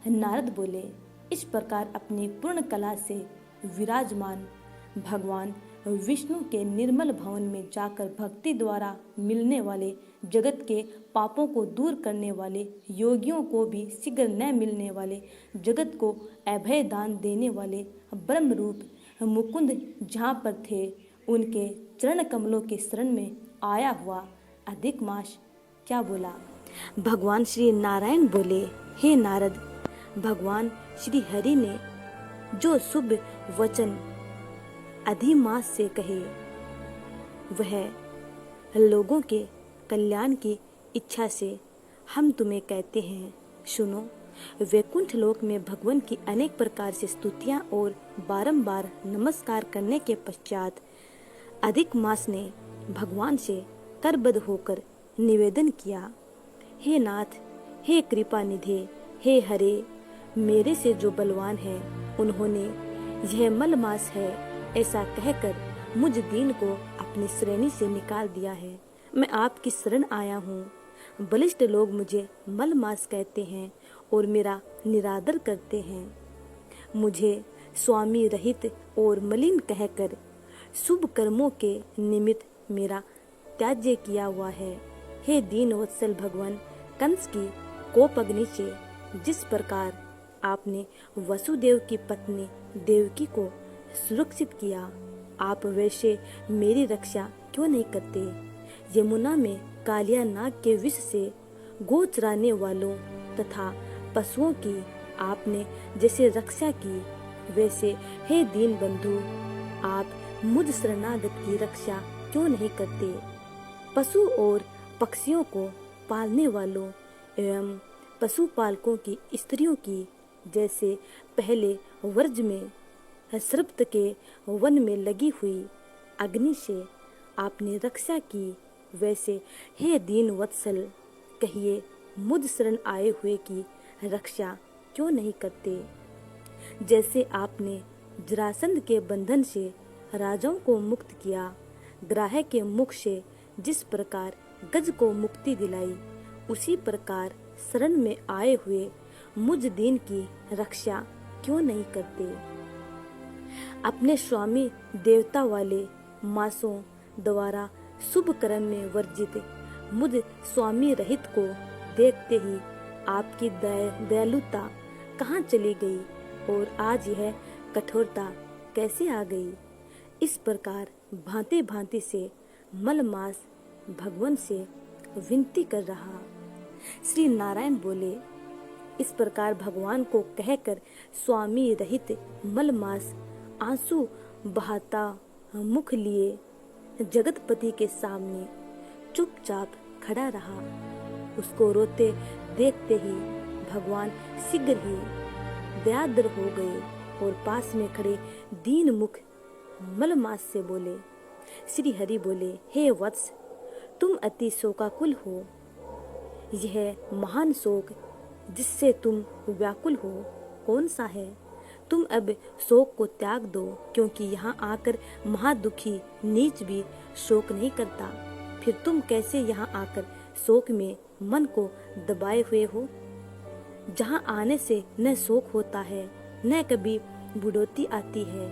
नारद बोले, इस प्रकार अपनी पूर्ण कला से विराजमान भगवान विष्णु के निर्मल भवन में जाकर भक्ति द्वारा मिलने वाले जगत के पापों को दूर करने वाले, योगियों को भी शीघ्र न मिलने वाले, जगत को अभय दान देने वाले ब्रह्म रूप मुकुंद जहाँ पर थे उनके चरण कमलों के शरण में आया हुआ अधिक मास क्या बोला। भगवान श्री नारायण बोले, हे नारद, भगवान श्री हरि ने जो शुभ वचन अधिमास से कहे वह लोगों के कल्याण की इच्छा से हम तुम्हें कहते हैं, सुनो। वैकुंठ लोक में भगवान की अनेक प्रकार से स्तुतियां और बारंबार नमस्कार करने के पश्चात अधिक मास ने भगवान से करबद्ध होकर निवेदन किया, हे नाथ, हे कृपा निधे, हे हरे, मेरे से जो बलवान है उन्होंने यह मल मास है ऐसा कहकर मुझ दीन को अपनी श्रेणी से निकाल दिया है। मैं आपकी शरण आया हूँ। बलिष्ठ लोग मुझे मल मास कहते हैं और मेरा निरादर करते हैं। मुझे स्वामी रहित और मलिन कहकर शुभ कर्मों के निमित्त मेरा त्याज्य किया हुआ है। हे दीन वत्सल भगवान, कंस की कोपअग्नि से जिस प्रकार आपने वसुदेव की पत्नी देवकी को सुरक्षित किया, आप वैसे मेरी रक्षा क्यों नहीं करते। यमुना में कालिया नाग के विष से गो चराने वालों तथा पशुओं की आपने जैसे रक्षा की, वैसे हे दीन बंधु, आप मुझ शरणागत की रक्षा क्यों नहीं करते। पशु और पक्षियों को पालने वालों एवं पशुपालकों की स्त्रियों की जैसे पहले वर्ज में सर्प्त के वन में लगी हुई अग्नि से आपने रक्षा की, वैसे हे दीन वत्सल, कहिए मुझ शरण आए हुए की रक्षा क्यों नहीं करते। जैसे आपने जरासंध के बंधन से राजाओं को मुक्त किया, ग्राह के मुख से जिस प्रकार गज को मुक्ति दिलाई, उसी प्रकार शरण में आए हुए मुझ दीन की रक्षा क्यों नहीं करते। अपने स्वामी देवता वाले मासों द्वारा शुभ कर्म में वर्जित मुझ स्वामी रहित को देखते ही आपकी दयालुता कहाँ चली गई और आज यह कठोरता कैसे आ गई। इस प्रकार भांति भांति से मलमास भगवान से विनती कर रहा। श्री नारायण बोले, इस प्रकार भगवान को कहकर स्वामी रहित मलमास आंसू बहाता मुख लिए जगतपति के सामने चुपचाप खड़ा रहा। उसको रोते देखते ही भगवान शीघ्र ही दयाद्र हो गए और पास में खड़े दीन मुख मलमास से बोले। श्री हरि बोले, हे वत्स, तुम अति शोकाकुल हो। यह महान शोक जिससे तुम व्याकुल हो कौन सा है। तुम अब शोक को त्याग दो, क्योंकि यहाँ आकर महादुखी नीच भी शोक नहीं करता। फिर तुम कैसे यहाँ आकर शोक में मन को दबाए हुए हो। जहाँ आने से न शोक होता है, न कभी बुढ़ोती आती है,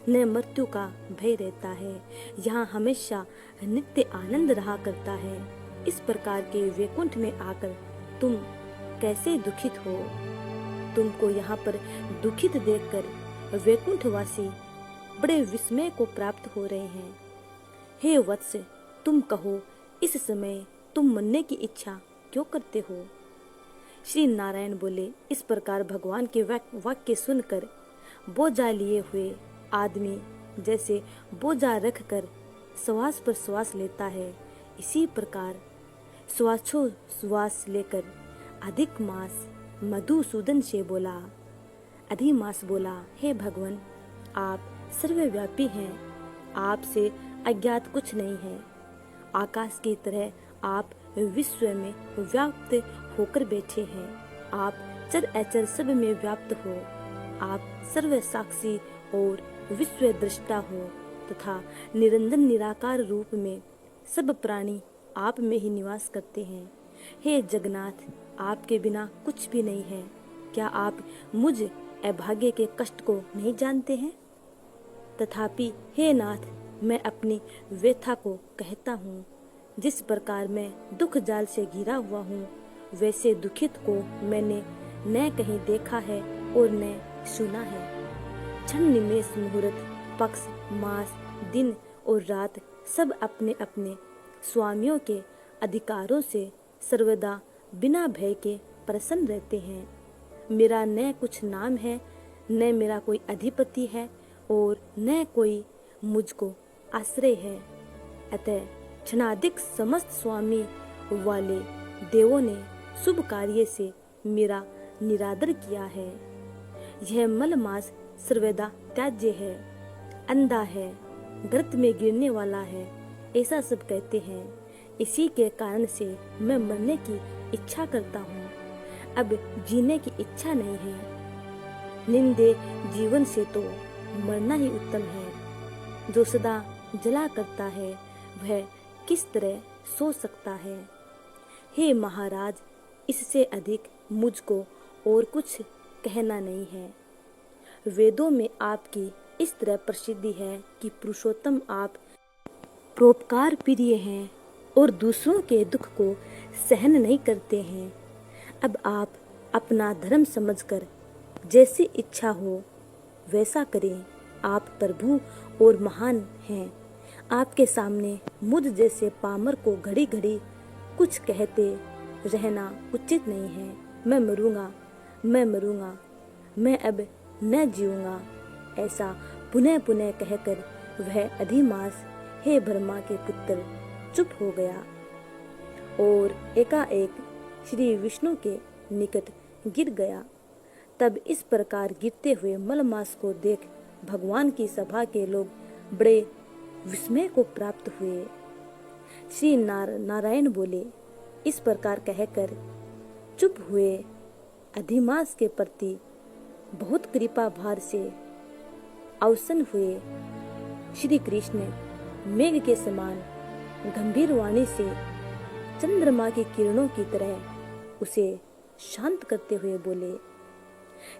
न मृत्यु का भय रहता है। यहाँ हमेशा नित्य आनंद रहा करता है। इस प्रकार के वैकुंठ में आकर तुम कैसे दुखित हो। तुमको यहाँ पर दुखित देखकर वैकुंठवासी बड़े विस्मय को प्राप्त हो रहे हैं। हे वत्स, तुम कहो, इस समय तुम मरने की इच्छा क्यों करते हो। श्री नारायण बोले, इस प्रकार भगवान के वाक्य सुनकर बोझा लिए हुए आदमी जैसे बोझा रखकर श्वास पर श्वास लेता है, इसी प्रकार श्वासोश्वास लेकर अधिक मास मधुसूदन से बोला। अधिमास बोला, हे भगवान, आप सर्वव्यापी हैं, आपसे अज्ञात कुछ नहीं है। आकाश की तरह आप विश्व में व्याप्त होकर बैठे हैं। आप चर अचर सब में व्याप्त हो। आप सर्व साक्षी और विश्व दृष्टा हो तथा निरंजन निराकार रूप में सब प्राणी आप में ही निवास करते हैं। हे जगन्नाथ, आपके बिना कुछ भी नहीं है। क्या आप मुझ अभाग्य के कष्ट को नहीं जानते हैं। तथापि हे नाथ, मैं अपनी व्यथा को कहता हूँ। जिस प्रकार मैं दुख जाल से घिरा हुआ हूँ, वैसे दुखित को मैंने न कहीं देखा है और न सुना है। क्षण निमेष मुहूर्त पक्ष मास दिन और रात सब अपने अपने स्वामियों के अधिकारों से सर्वदा बिना भय के प्रसन्न रहते हैं। मेरा न कुछ नाम है, न मेरा कोई अधिपति है और न कोई मुझको आश्रय है। अतः क्षणाधिक समस्त स्वामी वाले देवों ने शुभ कार्य से मेरा निरादर किया है। यह मलमास सर्वदा त्याज्य है, अंधा है, गर्त में गिरने वाला है, ऐसा सब कहते हैं। इसी के कारण से मैं मरने की इच्छा करता हूँ। अब जीने की इच्छा नहीं है। निंदे जीवन से तो मरना ही उत्तम है। जो सदा जला करता है वह किस तरह सो सकता है। हे महाराज, इससे अधिक मुझको और कुछ कहना नहीं है। वेदों में आपकी इस तरह प्रसिद्धि है कि पुरुषोत्तम आप परोपकार प्रिय हैं और दूसरों के दुख को सहन नहीं करते हैं। अब आप अपना धर्म समझकर जैसी इच्छा हो वैसा करें। आप प्रभु और महान हैं। आपके सामने मुझ जैसे पामर को घड़ी घड़ी कुछ कहते रहना उचित नहीं है। मैं मरूंगा, मैं मरूंगा, मैं अब न जीऊंगा, ऐसा पुनः पुनः कहकर वह अधिमास हे ब्रह्मा के पुत्र चुप हो गया और एकाएक श्री विष्णु के निकट गिर गया। तब इस प्रकार गिरते हुए मलमास को देख भगवान की सभा के लोग बड़े विस्मय को प्राप्त हुए। श्री नारायण बोले, इस प्रकार कहकर चुप हुए। अधिमास के प्रति बहुत कृपा भार से अवसन हुए। श्री कृष्ण मेघ के समान गंभीर वाणी से चंद्रमा की किरणों की तरह उसे शांत करते हुए बोले।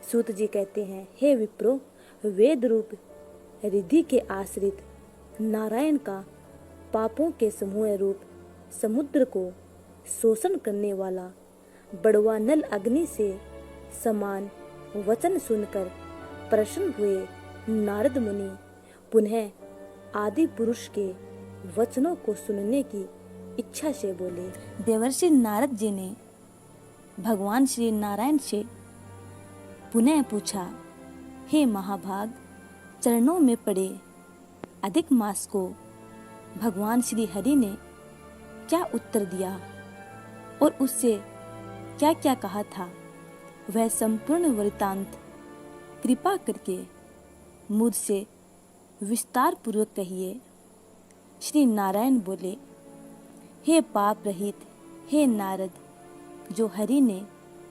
सूत जी कहते हैं, हे विप्रो, वेद रूप रिद्धि के आश्रित नारायण का पापों के समूह रूप समुद्र को शोषण करने वाला बड़वा नल अग्नि से समान वचन सुनकर प्रसन्न हुए नारद मुनि पुनः आदि पुरुष के वचनों को सुनने की इच्छा से बोले। देवर्षि नारद जी ने भगवान श्री नारायण से पुनः पूछा, हे महाभाग, चरणों में पड़े अधिक मास को भगवान श्री हरि ने क्या उत्तर दिया और उससे क्या क्या कहा था, वह संपूर्ण वृत्तांत कृपा करके मुझसे विस्तार पूर्वक कहिए। श्री नारायण बोले, हे पाप रहित हे नारद, जो हरि ने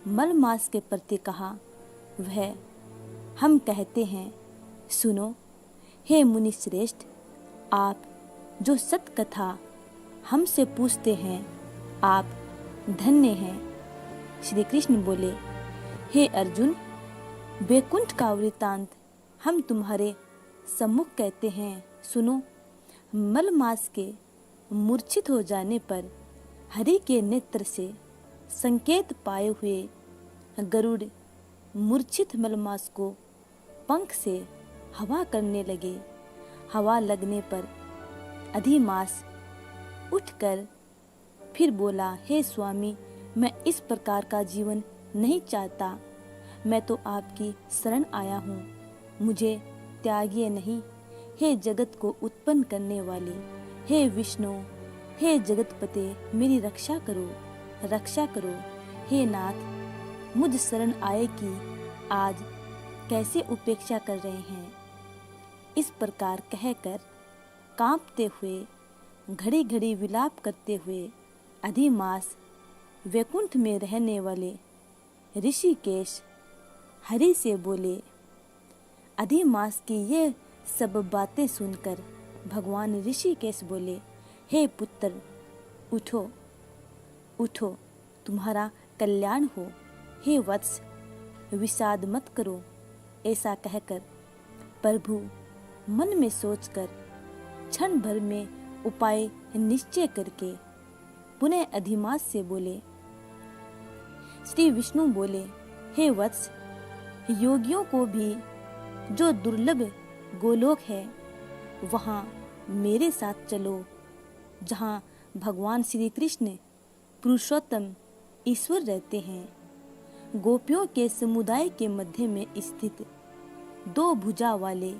मल मास के प्रति कहा वह हम कहते हैं, सुनो। हे मुनि श्रेष्ठ, आप जो सत कथा हमसे पूछते हैं, आप धन्य हैं। श्री कृष्ण बोले, हे अर्जुन, वैकुंठ का वृत्तांत हम तुम्हारे सम्मुख कहते हैं, सुनो। मल मास के मूर्छित हो जाने पर हरि के नेत्र से संकेत पाए हुए गरुड़ मूर्छित मलमास को पंख से हवा करने लगे। हवा लगने पर अधिमास उठकर फिर बोला, हे स्वामी, मैं इस प्रकार का जीवन नहीं चाहता। मैं तो आपकी शरण आया हूँ, मुझे त्यागिए नहीं। हे जगत को उत्पन्न करने वाले, हे विष्णु, हे जगतपते, मेरी रक्षा करो, रक्षा करो। हे नाथ, मुझ शरण आए की आज कैसे उपेक्षा कर रहे हैं। इस प्रकार कहकर कांपते हुए, घड़ी घड़ी विलाप करते हुए अधिमास वैकुंठ में रहने वाले ऋषिकेश हरि से बोले। अधिमास की ये सब बातें सुनकर भगवान ऋषिकेश बोले, हे पुत्र, उठो उठो, तुम्हारा कल्याण हो। हे वत्स, विषाद मत करो। ऐसा कहकर प्रभु मन में सोचकर क्षण भर में उपाय निश्चय करके पुनः अधिमास से बोले। श्री विष्णु बोले, हे वत्स, योगियों को भी जो दुर्लभ गोलोक है वहाँ मेरे साथ चलो, जहाँ भगवान श्री कृष्ण पुरुषोत्तम ईश्वर रहते हैं। गोपियों के समुदाय के मध्य में स्थित दो भुजा वाले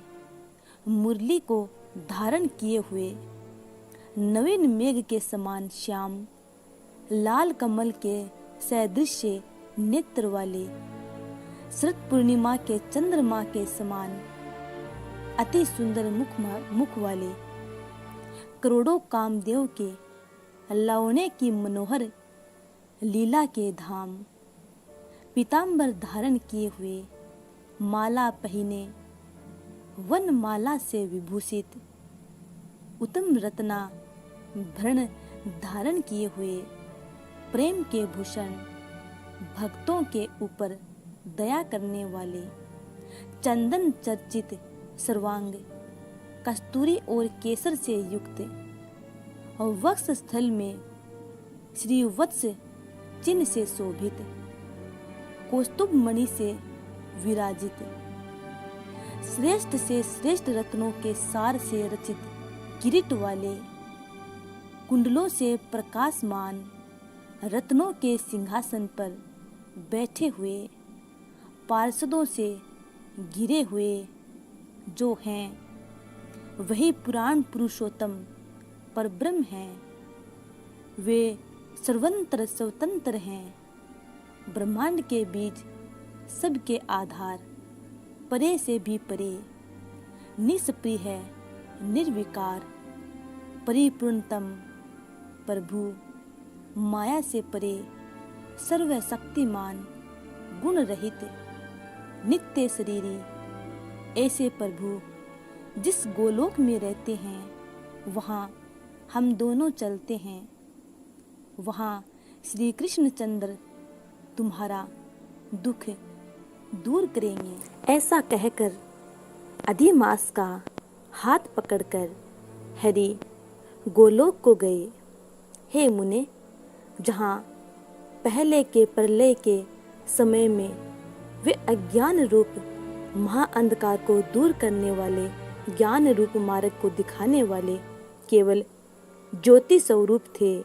मुरली को धारण किए हुए नवीन मेघ के समान श्याम लाल कमल के सदृश नेत्र वाले शरद पूर्णिमा के चंद्रमा के समान अति सुंदर मुख वाले करोड़ों कामदेव के लावण्य की मनोहर लीला के धाम, पीतांबर धारण किए हुए, माला पहने, वन माला से विभूषित, उत्तम रत्ना भरण धारण किए हुए, प्रेम के भूषण, भक्तों के ऊपर दया करने वाले, चंदन चर्चित सर्वांग, कस्तूरी और केसर से युक्त और वक्ष स्थल में श्री वत्स चिन्ह से शोभित, कौस्तुभ मणि से विराजित, श्रेष्ठ से श्रेष्ठ रत्नों के सार से रचित किरीट वाले, कुंडलों से प्रकाशमान रत्नों के सिंहासन पर बैठे हुए, पार्षदों से घिरे हुए जो हैं वही पुराण पुरुषोत्तम परब्रह्म हैं। वे सर्वत्र स्वतंत्र हैं, ब्रह्मांड के बीज, सबके आधार, परे से भी परे, निष्प्रिय है, निर्विकार, परिपूर्णतम प्रभु, माया से परे, सर्वशक्तिमान, गुण रहित, नित्य शरीरी, ऐसे प्रभु जिस गोलोक में रहते हैं वहाँ हम दोनों चलते हैं। वहाँ श्री कृष्णचंद्र तुम्हारा दुख दूर करेंगे। ऐसा कहकर अधिमास का हाथ पकड़कर हरि गोलोक को गए। हे मुने, जहाँ पहले के प्रलय के समय में वे अज्ञान रूप महाअंधकार को दूर करने वाले, ज्ञान रूप मार्ग को दिखाने वाले केवल ज्योति स्वरूप थे,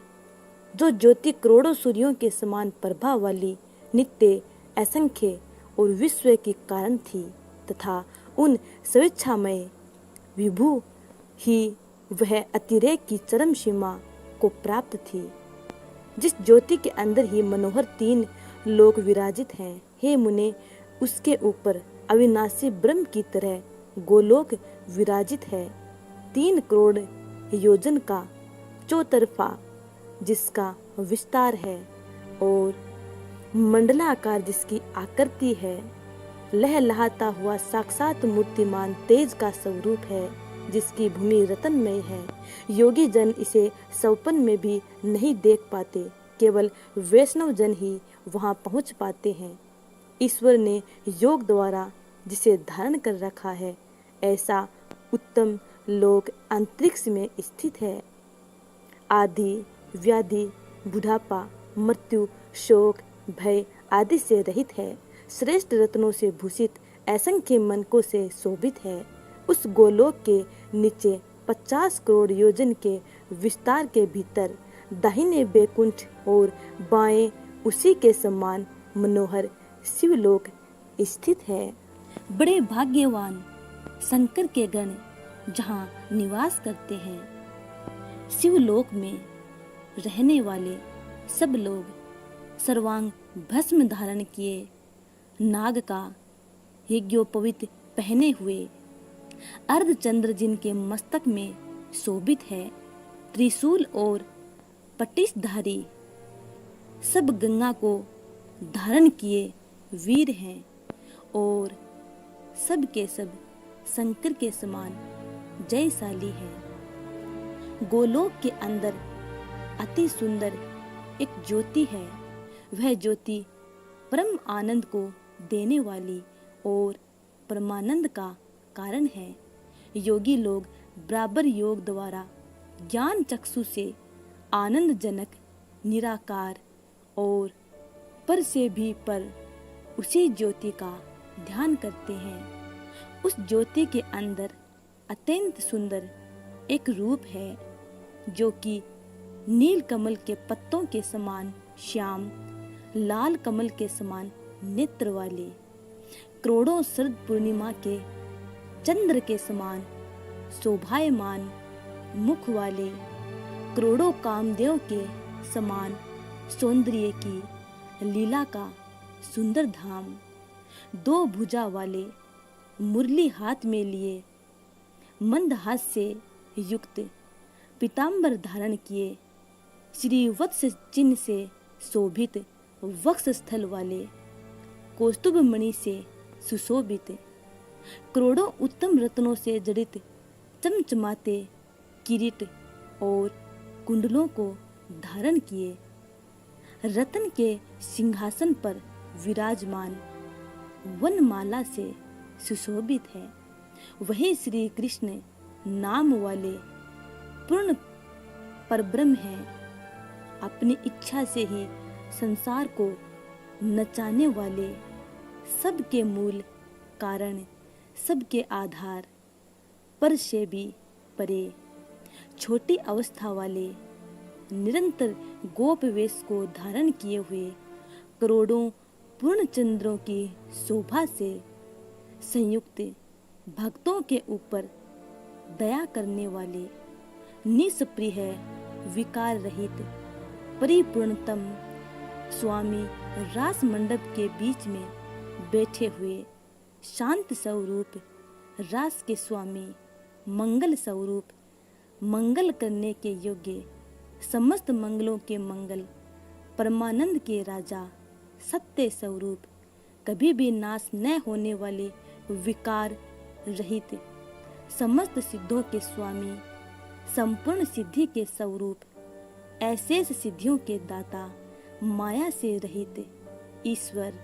जो ज्योति करोड़ों सूर्यों के समान प्रभा वाली, नित्य, असंख्य और विश्व की कारण थी, तथा उन स्वेच्छामय विभु ही वह अतिरेक की चरम सीमा को प्राप्त थी, जिस ज्योति के अंदर ही मनोहर 3 लोक विराजित हैं। हे मुने, उसके ऊपर अविनाशी ब्रह्म की तरह गोलोक विराजित है, 3 करोड़ योजन का चौतरफा, जिसका विस्तार है, और मंडलाकार जिसकी आकृति है, लहलहाता हुआ साक्षात मूर्तिमान तेज का स्वरूप है, जिसकी भूमि रत्नमय है। योगी जन इसे सपन में भी नहीं देख पाते, केवल वैष्णव जन ही वहां पहुंच पाते हैं। ईश्वर ने योग द्वारा जिसे धारण कर रखा है, ऐसा उत्तम लोक अंतरिक्ष में स्थित है। आदि व्याधि, बुढ़ापा, मृत्यु, शोक, भय आदि से रहित है। श्रेष्ठ रत्नों से भूषित, असंख्य मनकों से शोभित है। उस गोलोक के नीचे 50 करोड़ योजन के विस्तार के भीतर दाहिने बैकुंठ और बाएं उसी के समान मनोहर शिवलोक स्थित है। बड़े भाग्यवान शंकर के गण जहाँ निवास करते हैं। शिवलोक में रहने वाले सब लोग सर्वांग भस्म धारण किए, नाग का यज्ञोपवीत पहने हुए, अर्धचंद्र जिनके मस्तक में शोभित है, त्रिशूल और पटिशधारी, सब गंगा को धारण किए वीर हैं, और सब के सब शंकर के समान जयशाली हैं। गोलोक के अंदर अति सुंदर एक ज्योति है। वह ज्योति परम आनंद को देने वाली और परमानंद का कारण है। योगी लोग बराबर योग द्वारा ज्ञान चक्षु से आनंदजनक, निराकार और पर से भी पर उसी ज्योति का ध्यान करते हैं। उस ज्योति के अंदर अत्यंत सुंदर एक रूप है, जो कि नील कमल के पत्तों के समान श्याम, लाल कमल के समान नेत्र वाले, करोड़ों शरद पूर्णिमा के चंद्र के समान शोभायमान मुख वाले, करोड़ों कामदेव के समान सौंदर्य की लीला का सुंदर धाम, 2 भुजा वाले, मुरली हाथ में लिए, मंदहास से युक्त, पीतांबर धारण किए, श्री वत्स चिन्ह से शोभित वक्ष स्थल वाले, कौस्तुभ मणि से सुशोभित, करोड़ों उत्तम रत्नों से जड़ित चमचमाते किरीट और कुंडलों को धारण किए, रत्न के सिंहासन पर विराजमान, वनमाला से सुशोभित है। वही श्री कृष्ण नाम वाले पूर्ण परब्रह्म है। अपनी इच्छा से ही संसार को नचाने वाले, सबके मूल कारण, सबके आधार, पर से भी परे, छोटी अवस्था वाले, निरंतर गोप वेश को धारण किए हुए, करोड़ों पूर्ण चंद्रों की शोभा से संयुक्त, भक्तों के ऊपर दया करने वाले, निष्प्रिय, विकार रहित, परिपूर्णतम स्वामी रास मंडप के बीच में बैठे हुए, शांत स्वरूप, रास के स्वामी, मंगल स्वरूप, मंगल करने के योग्य, समस्त मंगलों के मंगल, परमानंद के राजा, सत्य स्वरूप, कभी भी नाश न होने वाले, विकार रहित, समस्त सिद्धों के स्वामी, संपूर्ण सिद्धि के स्वरूप, अशेष सिद्धियों के दाता, माया से रहित, ईश्वर,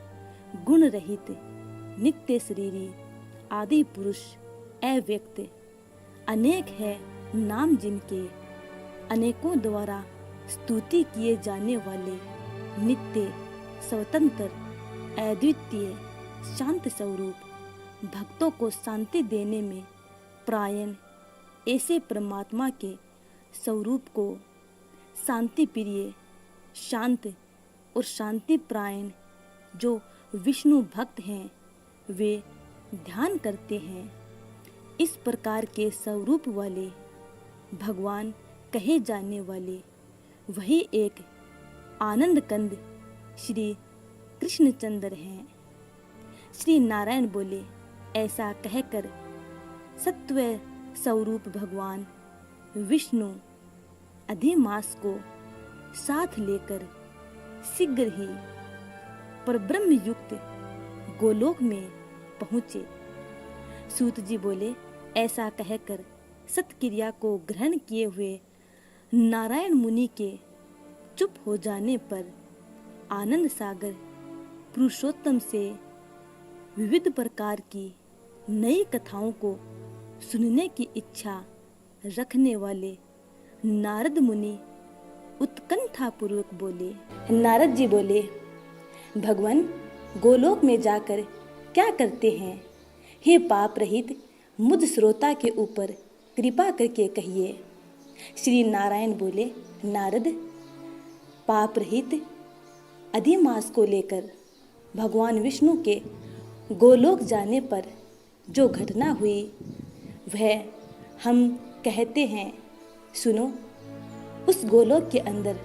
गुण रहित, नित्य शरीरी, आदि पुरुष, अव्यक्त, अनेक है नाम जिनके, अनेकों द्वारा स्तुति किए जाने वाले, नित्य, स्वतंत्र, अद्वितीय, शांत स्वरूप, भक्तों को शांति देने में प्रायण, ऐसे परमात्मा के स्वरूप को शांति प्रिय, शांत और शांति प्रायण जो विष्णु भक्त हैं वे ध्यान करते हैं। इस प्रकार के स्वरूप वाले भगवान कहे जाने वाले वही एक आनंद कंद श्री कृष्णचंद्र हैं। श्री नारायण बोले, ऐसा कहकर सत्व स्वरूप भगवान विष्णु अधिमास को साथ लेकर शीघ्र ही परब्रह्म युक्त गोलोक में पहुँचे। सूत जी बोले, ऐसा कहकर सत्क्रिया को ग्रहण किए हुए नारायण मुनि के चुप हो जाने पर आनंद सागर पुरुषोत्तम से विविध प्रकार की नई कथाओं को सुनने की इच्छा रखने वाले नारद मुनि उत्कंठा पूर्वक बोले। नारद जी बोले, भगवान गोलोक में जाकर क्या करते हैं? हे पाप रहित मुझ श्रोता के ऊपर कृपा करके कहिए। श्री नारायण बोले, नारद, पाप रहित अधिमास को लेकर भगवान विष्णु के गोलोक जाने पर जो घटना हुई वह हम कहते हैं, सुनो। उस गोलोक के अंदर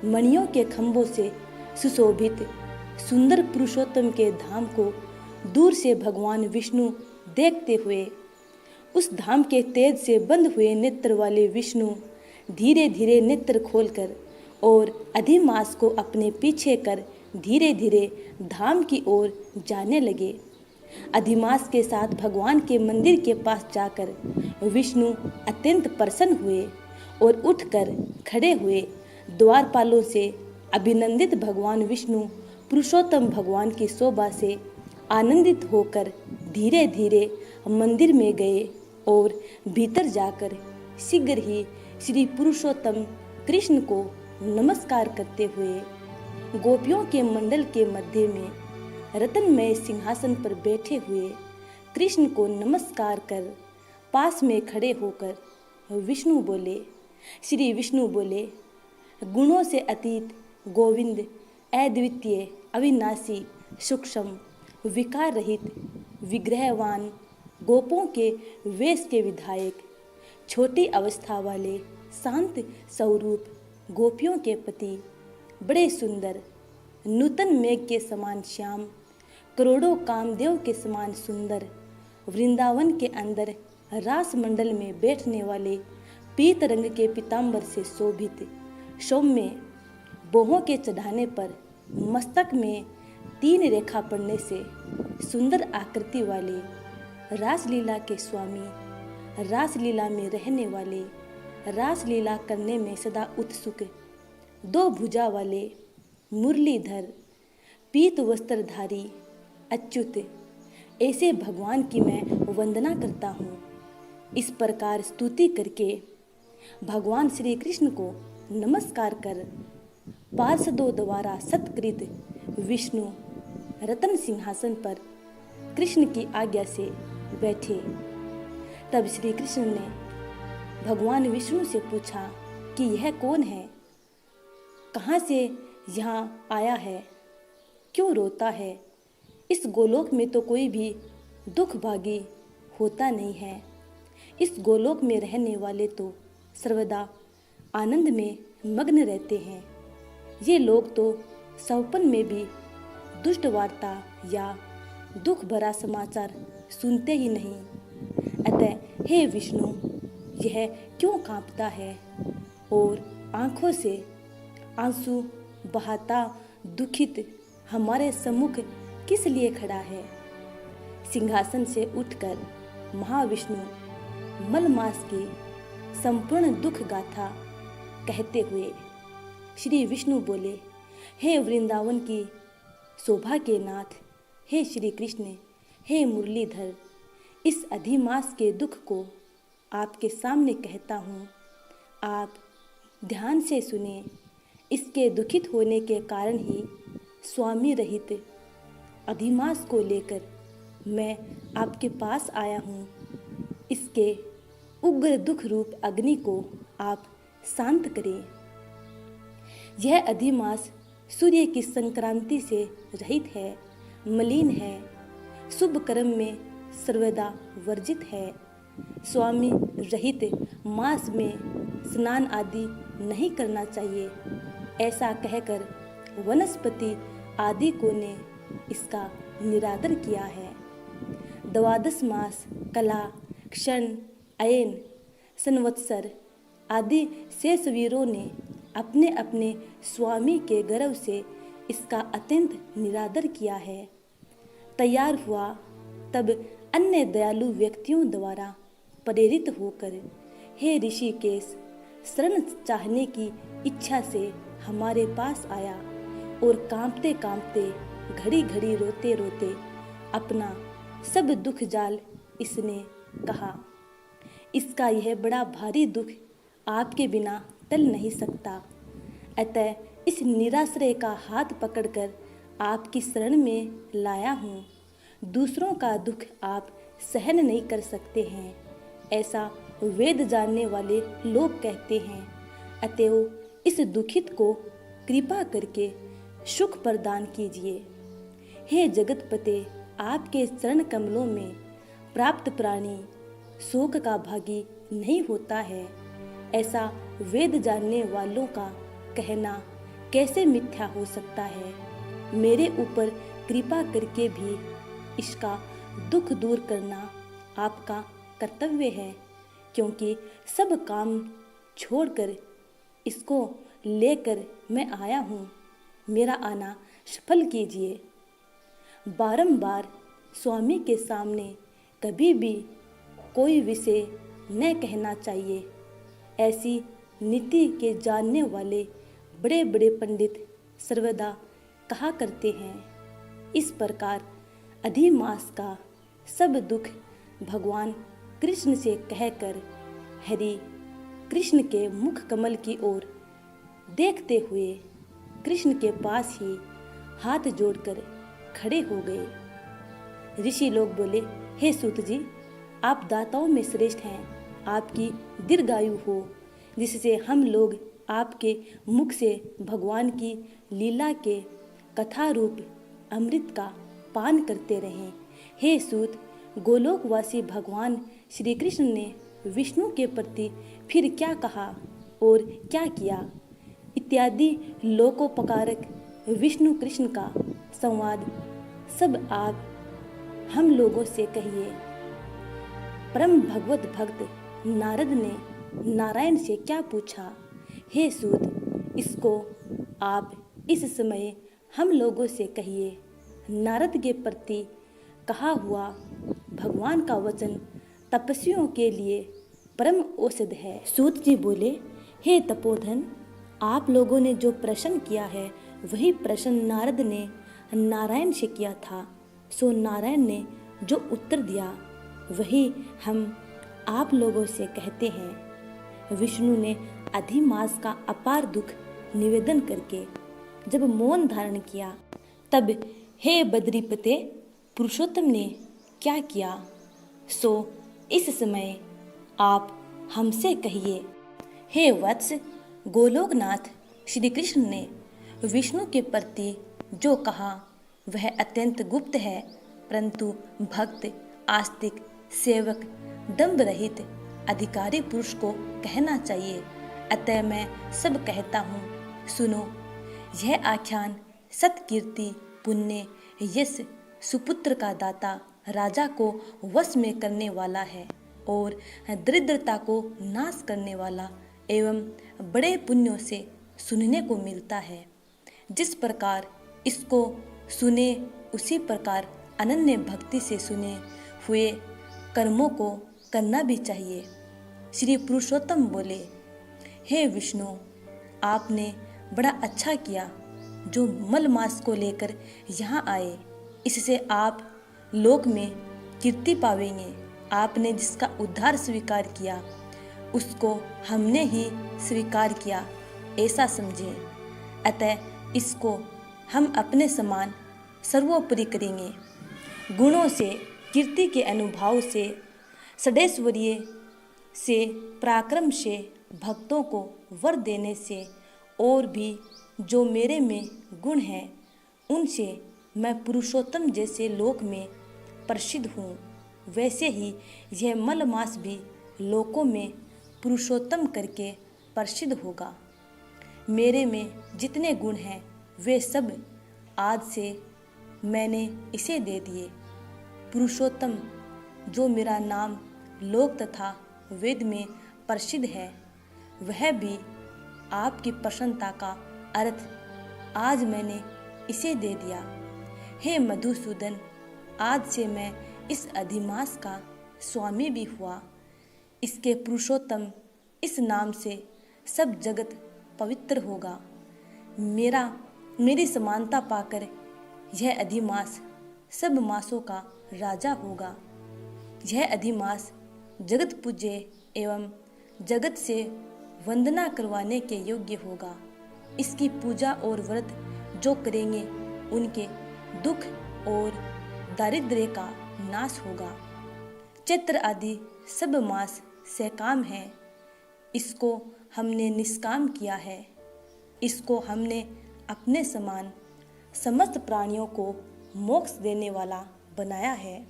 मणियों के खंभों से सुशोभित सुंदर पुरुषोत्तम के धाम को दूर से भगवान विष्णु देखते हुए, उस धाम के तेज से बंद हुए नेत्र वाले विष्णु धीरे धीरे नेत्र खोलकर और अधिमास को अपने पीछे कर धीरे धीरे धाम की ओर जाने लगे। अधिमास के साथ भगवान के मंदिर के पास जाकर विष्णु अत्यंत प्रसन्न हुए और उठकर खड़े हुए। द्वारपालों से अभिनंदित भगवान विष्णु पुरुषोत्तम भगवान की शोभा से आनंदित होकर धीरे धीरे मंदिर में गए और भीतर जाकर शीघ्र ही श्री पुरुषोत्तम कृष्ण को नमस्कार करते हुए गोपियों के मंडल के मध्य में रत्नमय सिंहासन पर बैठे हुए कृष्ण को नमस्कार कर पास में खड़े होकर विष्णु बोले, श्री विष्णु बोले, गुणों से अतीत गोविंद, अद्वितीय, अविनाशी, सूक्ष्म, विकार रहित, विग्रहवान, गोपों के वेश के विधायक, छोटी अवस्था वाले शांत स्वरूप, गोपियों के पति, बड़े सुंदर, नूतन मेघ के समान श्याम, करोड़ों कामदेव के समान सुंदर, वृंदावन के अंदर रास मंडल में बैठने वाले पीत रंग के पीतांबर से शोभित, सौम्य, बोहों के चढ़ाने पर मस्तक में 3 रेखा पड़ने से सुंदर आकृति वाले, रासलीला के स्वामी, रासलीला में रहने वाले, रासलीला करने में सदा उत्सुक, 2 भुजा वाले, मुरलीधर, पीत वस्त्रधारी, अच्युत, ऐसे भगवान की मैं वंदना करता हूँ। इस प्रकार स्तुति करके भगवान श्री कृष्ण को नमस्कार कर पार्षदों द्वारा सत्कृत विष्णु रत्न सिंहासन पर कृष्ण की आज्ञा से बैठे। तब श्री कृष्ण ने भगवान विष्णु से पूछा कि यह कौन है, कहाँ से यहाँ आया है, क्यों रोता है? इस गोलोक में तो कोई भी दुख भागी होता नहीं है। इस गोलोक में रहने वाले तो सर्वदा आनंद में मग्न रहते हैं। ये लोग तो सौपन में भी दुष्ट वार्ता या दुख भरा समाचार सुनते ही नहीं। अतः हे विष्णु, यह क्यों कांपता है और आंखों से आंसू बहाता दुखित हमारे सम्मुख किस लिए खड़ा है। सिंहासन से उठकर महाविष्णु मलमास की संपूर्ण दुख गाथा कहते हुए श्री विष्णु बोले, हे वृंदावन की शोभा के नाथ, हे श्री कृष्ण, हे मुरलीधर, इस अधिमास के दुख को आपके सामने कहता हूँ। आप ध्यान से सुने। इसके दुखित होने के कारण ही स्वामी रहित अधिमास को लेकर मैं आपके पास आया हूँ। इसके उग्र दुख रूप अग्नि को आप शांत करें। यह अधिमास सूर्य की संक्रांति से रहित है, मलिन है, शुभ कर्म में सर्वदा वर्जित है। स्वामी रहित मास में स्नान आदि नहीं करना चाहिए। ऐसा कहकर वनस्पति आदि को ने इसका निरादर किया है। द्वादश मास कला, क्षण, अयन, संवत्सर आदि शेषवीरों ने अपने अपने स्वामी के गर्व से इसका अत्यंत निरादर किया है। तैयार हुआ तब अन्य दयालु व्यक्तियों द्वारा प्रेरित होकर हे ऋषिकेश शरण चाहने की इच्छा से हमारे पास आया और कांपते कांपते घड़ी घड़ी रोते रोते अपना सब दुख जाल इसने कहा। इसका यह बड़ा भारी दुख आपके बिना टल नहीं सकता। अतः इस निराश्रय का हाथ पकड़कर आपकी शरण में लाया हूँ। दूसरों का दुख आप सहन नहीं कर सकते हैं, ऐसा वेद जानने वाले लोग कहते हैं। अतएव इस दुखित को कृपा करके सुख प्रदान कीजिए। हे जगतपते, आपके चरण कमलों में प्राप्त प्राणी शोक का भागी नहीं होता है। ऐसा वेद जानने वालों का कहना कैसे मिथ्या हो सकता है। मेरे ऊपर कृपा करके भी इसका दुख दूर करना आपका कर्तव्य है, क्योंकि सब काम छोड़कर इसको लेकर मैं आया हूँ। मेरा आना सफल कीजिए। बारंबार स्वामी के सामने कभी भी कोई विषय न कहना चाहिए। ऐसी नीति के जानने वाले बड़े बड़े पंडित सर्वदा कहा करते हैं। इस प्रकार अधिमास का सब दुख भगवान कृष्ण से कहकर हरि कृष्ण के मुख कमल की ओर देखते हुए कृष्ण के पास ही हाथ जोड़कर खड़े हो गए। ऋषि लोग बोले, हे सूत जी, आप दाताओं में श्रेष्ठ हैं। आपकी दीर्घायु हो, जिससे हम लोग आपके मुख से भगवान की लीला के कथा रूप अमृत का पान करते रहें। हे सूत, गोलोकवासी भगवान श्री कृष्ण ने विष्णु के प्रति फिर क्या कहा और क्या किया इत्यादि लोकोपकारक विष्णु कृष्ण का संवाद सब आप हम लोगों से कहिए। परम भगवत भक्त नारद ने नारायण से क्या पूछा? हे सूत, इसको आप इस समय हम लोगों से कहिए। नारद के प्रति कहा हुआ भगवान का वचन तपस्वियों के लिए परम औषध है। सूत जी बोले, हे तपोधन, आप लोगों ने जो प्रश्न किया है वही प्रश्न नारद ने नारायण से किया था। सो नारायण ने जो उत्तर दिया वही हम आप लोगों से कहते हैं। विष्णु ने अधिमास का अपार दुख निवेदन करके जब मौन धारण किया, तब हे बद्रीपते, पुरुषोत्तम ने क्या किया सो इस समय आप हमसे कहिए। हे वत्स, गोलोकनाथ श्री कृष्ण ने विष्णु के प्रति जो कहा वह अत्यंत गुप्त है, परंतु भक्त, आस्तिक, सेवक, दंभ रहित अधिकारी पुरुष को कहना चाहिए। अतः मैं सब कहता हूँ, सुनो। यह आख्यान सत्कीर्ति, पुण्य, यश, सुपुत्र का दाता, राजा को वश में करने वाला है और दरिद्रता को नाश करने वाला एवं बड़े पुण्यों से सुनने को मिलता है। जिस प्रकार इसको सुने उसी प्रकार अनन्य भक्ति से सुने हुए कर्मों को करना भी चाहिए। श्री पुरुषोत्तम बोले, हे विष्णु, आपने बड़ा अच्छा किया जो मल मास को लेकर यहाँ आए। इससे आप लोक में कीर्ति पावेंगे। आपने जिसका उद्धार स्वीकार किया उसको हमने ही स्वीकार किया, ऐसा समझे। अतः इसको हम अपने समान सर्वोपरि करेंगे। गुणों से, कीर्ति के अनुभव से, षडेश्वरीय से, पराक्रम से, भक्तों को वर देने से और भी जो मेरे में गुण हैं उनसे मैं पुरुषोत्तम जैसे लोक में प्रसिद्ध हूँ। वैसे ही यह मल मास भी लोकों में पुरुषोत्तम करके प्रसिद्ध होगा। मेरे में जितने गुण हैं वे सब आज से मैंने इसे दे दिए। पुरुषोत्तम जो मेरा नाम लोक तथा वेद में प्रसिद्ध है, वह भी आपकी प्रसन्नता का अर्थ आज मैंने इसे दे दिया। हे मधुसूदन, आज से मैं इस अधिमास का स्वामी भी हुआ। इसके पुरुषोत्तम इस नाम से सब जगत पवित्र होगा। मेरी समानता पाकर यह अधिमास सब मासों का राजा होगा। यह अधिमास जगत पूज्य एवं जगत से वंदना करवाने के योग्य होगा। इसकी पूजा और व्रत जो करेंगे उनके दुख और दारिद्र्य का नाश होगा। चैत्र आदि सब मास सकाम है। इसको हमने निष्काम किया है। इसको हमने अपने समान समस्त प्राणियों को मोक्ष देने वाला बनाया है।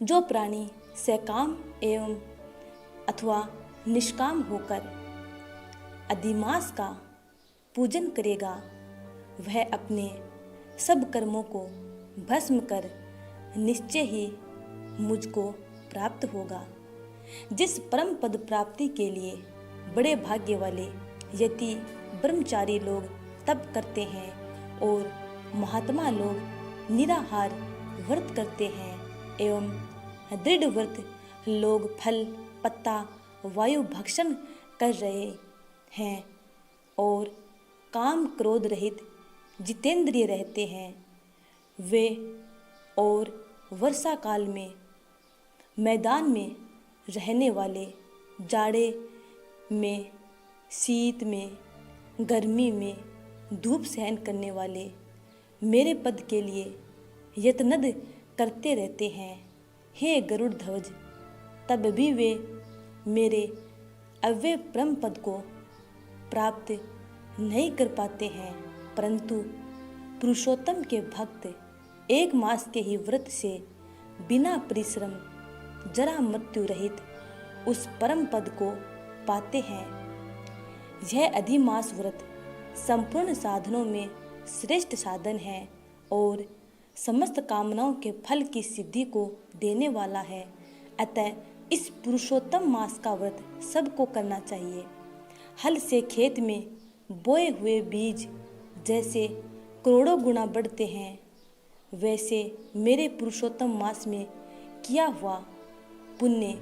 जो प्राणी सकाम एवं अथवा निष्काम होकर अधिमास का पूजन करेगा, वह अपने सब कर्मों को भस्म कर निश्चय ही मुझको प्राप्त होगा। जिस परम पद प्राप्ति के लिए बड़े भाग्य वाले यति ब्रह्मचारी लोग तप करते हैं और महात्मा लोग निराहार व्रत करते हैं एवं दृढ़ व्रत लोग फल, पत्ता, वायु भक्षण कर रहे हैं और काम क्रोध रहित जितेंद्रिय रहते हैं, वे और वर्षा काल में मैदान में रहने वाले, जाड़े में, शीत में, गर्मी में धूप सहन करने वाले मेरे पद के लिए यत्नद करते रहते हैं। हे गरुड़ ध्वज, तब भी वे मेरे अव्यय परम पद को प्राप्त नहीं कर पाते हैं, परंतु पुरुषोत्तम के भक्त एक मास के ही व्रत से बिना परिश्रम, जरा मृत्यु रहित उस परम पद को पाते हैं। यह अधिमास व्रत संपूर्ण साधनों में श्रेष्ठ साधन है और समस्त कामनाओं के फल की सिद्धि को देने वाला है। अतः इस पुरुषोत्तम मास का व्रत सबको करना चाहिए। हल से खेत में बोए हुए बीज जैसे करोड़ों गुना बढ़ते हैं, वैसे मेरे पुरुषोत्तम मास में किया हुआ पुण्य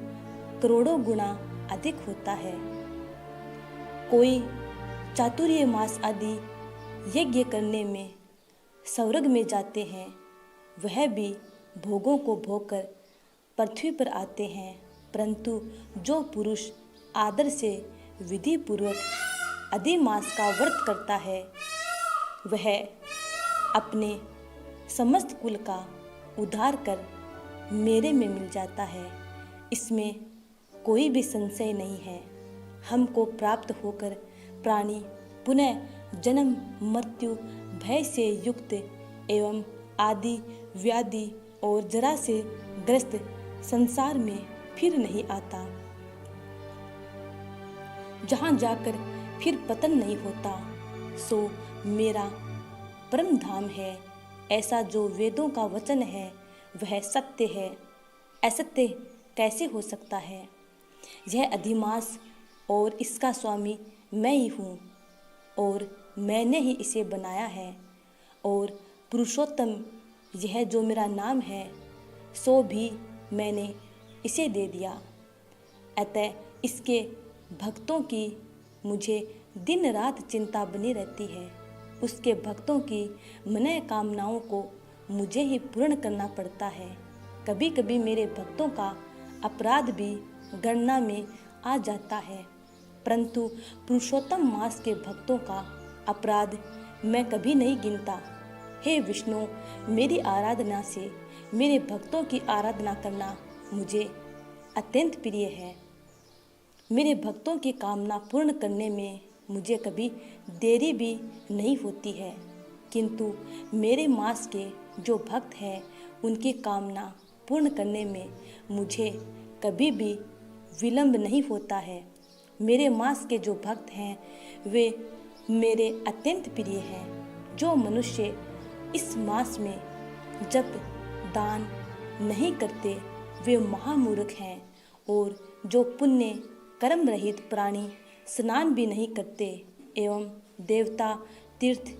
करोड़ों गुना अधिक होता है। कोई चातुर्य मास आदि यज्ञ करने में स्वर्ग में जाते हैं, वह भी भोगों को भोगकर पृथ्वी पर आते हैं, परंतु जो पुरुष आदर से विधि पूर्वक अधिमास का व्रत करता है, वह अपने समस्त कुल का उद्धार कर मेरे में मिल जाता है। इसमें कोई भी संशय नहीं है। हमको प्राप्त होकर प्राणी पुनः जन्म मृत्यु भय से युक्त एवं आदि व्याधि और जरा से ग्रस्त संसार में फिर नहीं आता, जहाँ जाकर फिर पतन नहीं होता, सो मेरा परम धाम है। ऐसा जो वेदों का वचन है वह सत्य है। असत्य कैसे हो सकता है? यह अधिमास और इसका स्वामी मैं ही हूँ और मैंने ही इसे बनाया है। और पुरुषोत्तम, यह जो मेरा नाम है, सो भी मैंने इसे दे दिया। अतः इसके भक्तों की मुझे दिन रात चिंता बनी रहती है। उसके भक्तों की मनः कामनाओं को मुझे ही पूर्ण करना पड़ता है। कभी कभी मेरे भक्तों का अपराध भी गणना में आ जाता है, परंतु पुरुषोत्तम मास के भक्तों का अपराध मैं कभी नहीं गिनता। हे विष्णु, मेरी आराधना से मेरे भक्तों की आराधना करना मुझे अत्यंत प्रिय है। मेरे भक्तों की कामना पूर्ण करने में मुझे कभी देरी भी नहीं होती है, किंतु मेरे मास के जो भक्त हैं उनकी कामना पूर्ण करने में मुझे कभी भी विलंब नहीं होता है। मेरे मास के जो भक्त हैं वे मेरे अत्यंत प्रिय हैं। जो मनुष्य इस मास में जप दान नहीं करते वे महामूर्ख हैं, और जो पुण्य कर्म रहित प्राणी स्नान भी नहीं करते एवं देवता तीर्थ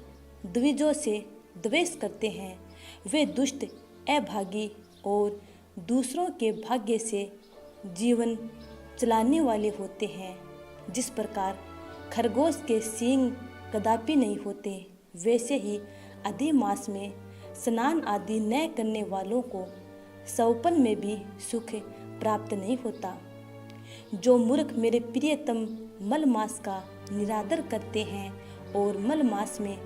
द्विजों से द्वेष करते हैं, वे दुष्ट अभागी और दूसरों के भाग्य से जीवन चलाने वाले होते हैं। जिस प्रकार खरगोश के सींग कदापि नहीं होते, वैसे ही अधिमास में स्नान आदि न करने वालों को सौपन में भी सुख प्राप्त नहीं होता। जो मूर्ख मेरे प्रियतम मल मास का निरादर करते हैं और मल मास में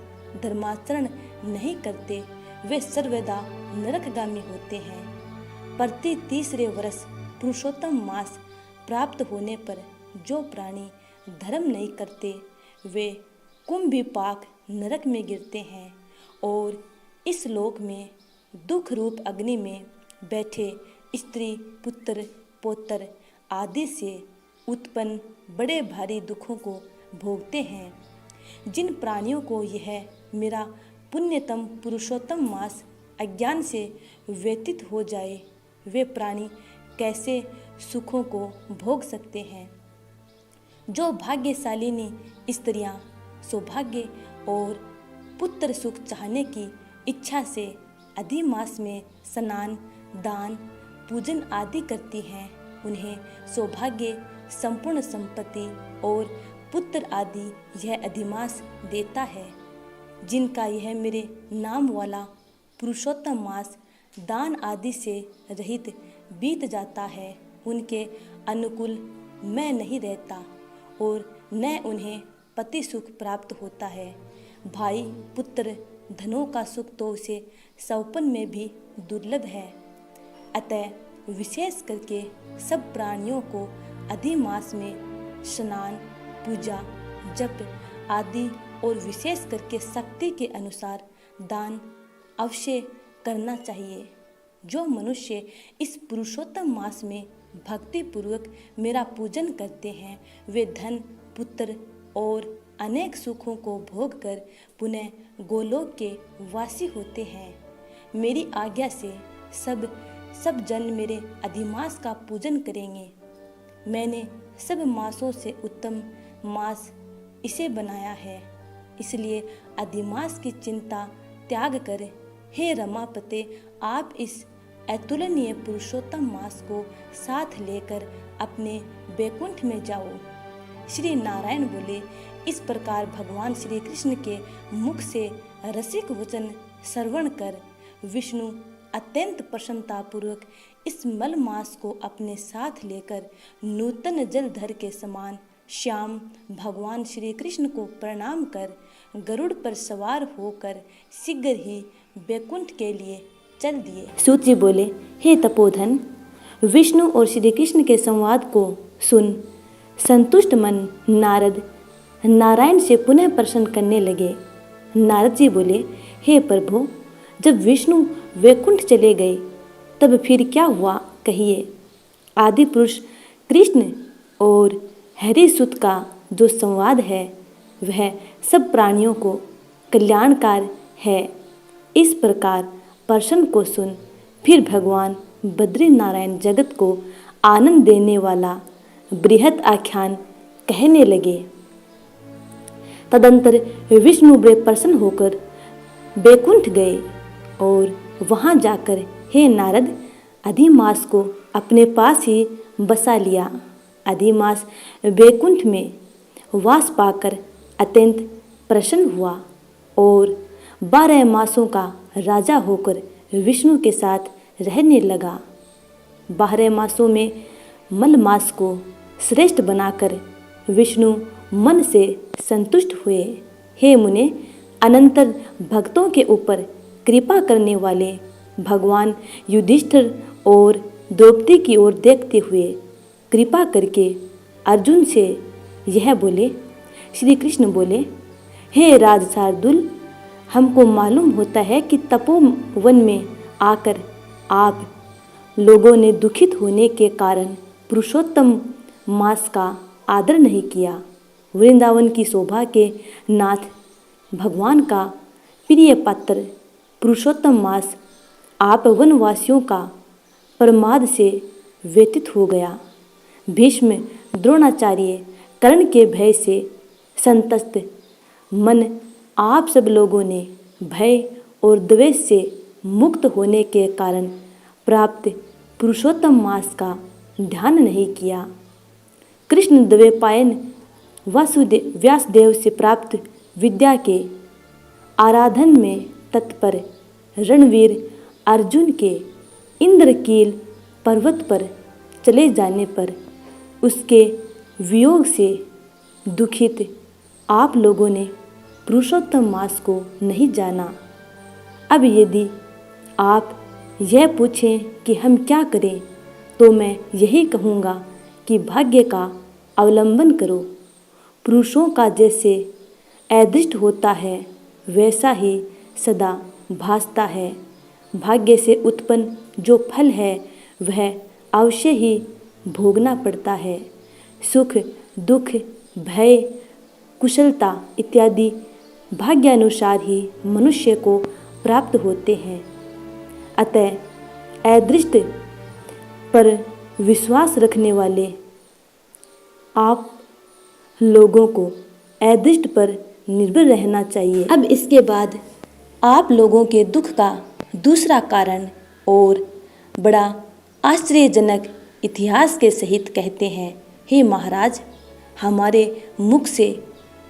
धर्माचरण नहीं करते, वे सर्वदा नरकगामी होते हैं। प्रति तीसरे वर्ष पुरुषोत्तम मास प्राप्त होने पर जो प्राणी धर्म नहीं करते वे कुंभिपाक नरक में गिरते हैं और इस लोक में दुख रूप अग्नि में बैठे स्त्री पुत्र पौत्र आदि से उत्पन्न बड़े भारी दुखों को भोगते हैं। जिन प्राणियों को यह मेरा पुण्यतम पुरुषोत्तम मास अज्ञान से व्यतीत हो जाए, वे प्राणी कैसे सुखों को भोग सकते हैं? जो भाग्यशालिनी स्त्रियां सौभाग्य और पुत्र सुख चाहने की इच्छा से अधिमास में स्नान दान पूजन आदि करती हैं, उन्हें सौभाग्य संपूर्ण संपत्ति और पुत्र आदि यह अधिमास देता है। जिनका यह मेरे नाम वाला पुरुषोत्तम मास दान आदि से रहित बीत जाता है, उनके अनुकूल मैं नहीं रहता और न उन्हें पति सुख प्राप्त होता है। भाई पुत्र धनों का सुख तो उसे सौपन में भी दुर्लभ है। अतः विशेष करके सब प्राणियों को अधिमास में स्नान पूजा जप आदि और विशेष करके शक्ति के अनुसार दान अवश्य करना चाहिए। जो मनुष्य इस पुरुषोत्तम मास में भक्ति पूर्वक मेरा पूजन करते हैं, वे धन पुत्र और अनेक सुखों को भोग कर पुनः गोलोक के वासी होते हैं। मेरी आज्ञा से सब जन मेरे अधिमास का पूजन करेंगे। मैंने सब मासों से उत्तम मास इसे बनाया है, इसलिए अधिमास की चिंता त्याग कर हे रमापते आप इस अतुलनीय पुरुषोत्तम मास को साथ लेकर अपने बैकुंठ में जाओ। श्री नारायण बोले। इस प्रकार भगवान श्री कृष्ण के मुख से रसिक वचन श्रवण कर विष्णु अत्यंत प्रसन्नतापूर्वक इस मल मास को अपने साथ लेकर नूतन जलधर के समान श्याम भगवान श्री कृष्ण को प्रणाम कर गरुड़ पर सवार होकर शीघ्र ही बैकुंठ के लिए चल दिए। सूत जी बोले, हे तपोधन, विष्णु और श्री कृष्ण के संवाद को सुन संतुष्ट मन नारद नारायण से पुनः प्रश्न करने लगे। नारद जी बोले, हे प्रभु, जब विष्णु वैकुंठ चले गए तब फिर क्या हुआ, कहिए। आदि पुरुष कृष्ण और हरिसुत का जो संवाद है वह सब प्राणियों को कल्याणकार है। इस प्रकार प्रश्न को सुन फिर भगवान बद्री नारायण जगत को आनंद देने वाला बृहद आख्यान कहने लगे। तदंतर विष्णु बड़े प्रसन्न होकर बैकुंठ गए और वहां जाकर हे नारद अधिमास को अपने पास ही बसा लिया। अधिमास बैकुंठ में वास पाकर अत्यंत प्रसन्न हुआ और 12 मासों का राजा होकर विष्णु के साथ रहने लगा। 12 मासों में मल मास को श्रेष्ठ बनाकर विष्णु मन से संतुष्ट हुए। हे मुने, अनंतर भक्तों के ऊपर कृपा करने वाले भगवान युधिष्ठिर और द्रौपदी की ओर देखते हुए कृपा करके अर्जुन से यह बोले। श्री कृष्ण बोले, हे राज शार्दुल, हमको मालूम होता है कि तपोवन में आकर आप लोगों ने दुखित होने के कारण पुरुषोत्तम मास का आदर नहीं किया। वृंदावन की शोभा के नाथ भगवान का प्रिय पात्र पुरुषोत्तम मास आप वनवासियों का प्रमाद से व्यतीत हो गया। भीष्म, द्रोणाचार्य, कर्ण के भय से संतप्त मन आप सब लोगों ने भय और द्वेष से मुक्त होने के कारण प्राप्त पुरुषोत्तम मास का ध्यान नहीं किया। कृष्ण द्वैपायन वासुदेव व्यासदेव से प्राप्त विद्या के आराधन में तत्पर रणवीर अर्जुन के इंद्रकील पर्वत पर चले जाने पर उसके वियोग से दुखित आप लोगों ने पुरुषोत्तम मास को नहीं जाना। अब यदि आप यह पूछें कि हम क्या करें, तो मैं यही कहूँगा कि भाग्य का अवलंबन करो। पुरुषों का जैसे अदृष्ट होता है वैसा ही सदा भासता है। भाग्य से उत्पन्न जो फल है वह अवश्य ही भोगना पड़ता है। सुख, दुख, भय, कुशलता इत्यादि भाग्यानुसार ही मनुष्य को प्राप्त होते हैं। अतः अदृष्ट पर विश्वास रखने वाले आप लोगों को अदृष्ट पर निर्भर रहना चाहिए। अब इसके बाद आप लोगों के दुख का दूसरा कारण और बड़ा आश्चर्यजनक इतिहास के सहित कहते हैं। हे महाराज, हमारे मुख से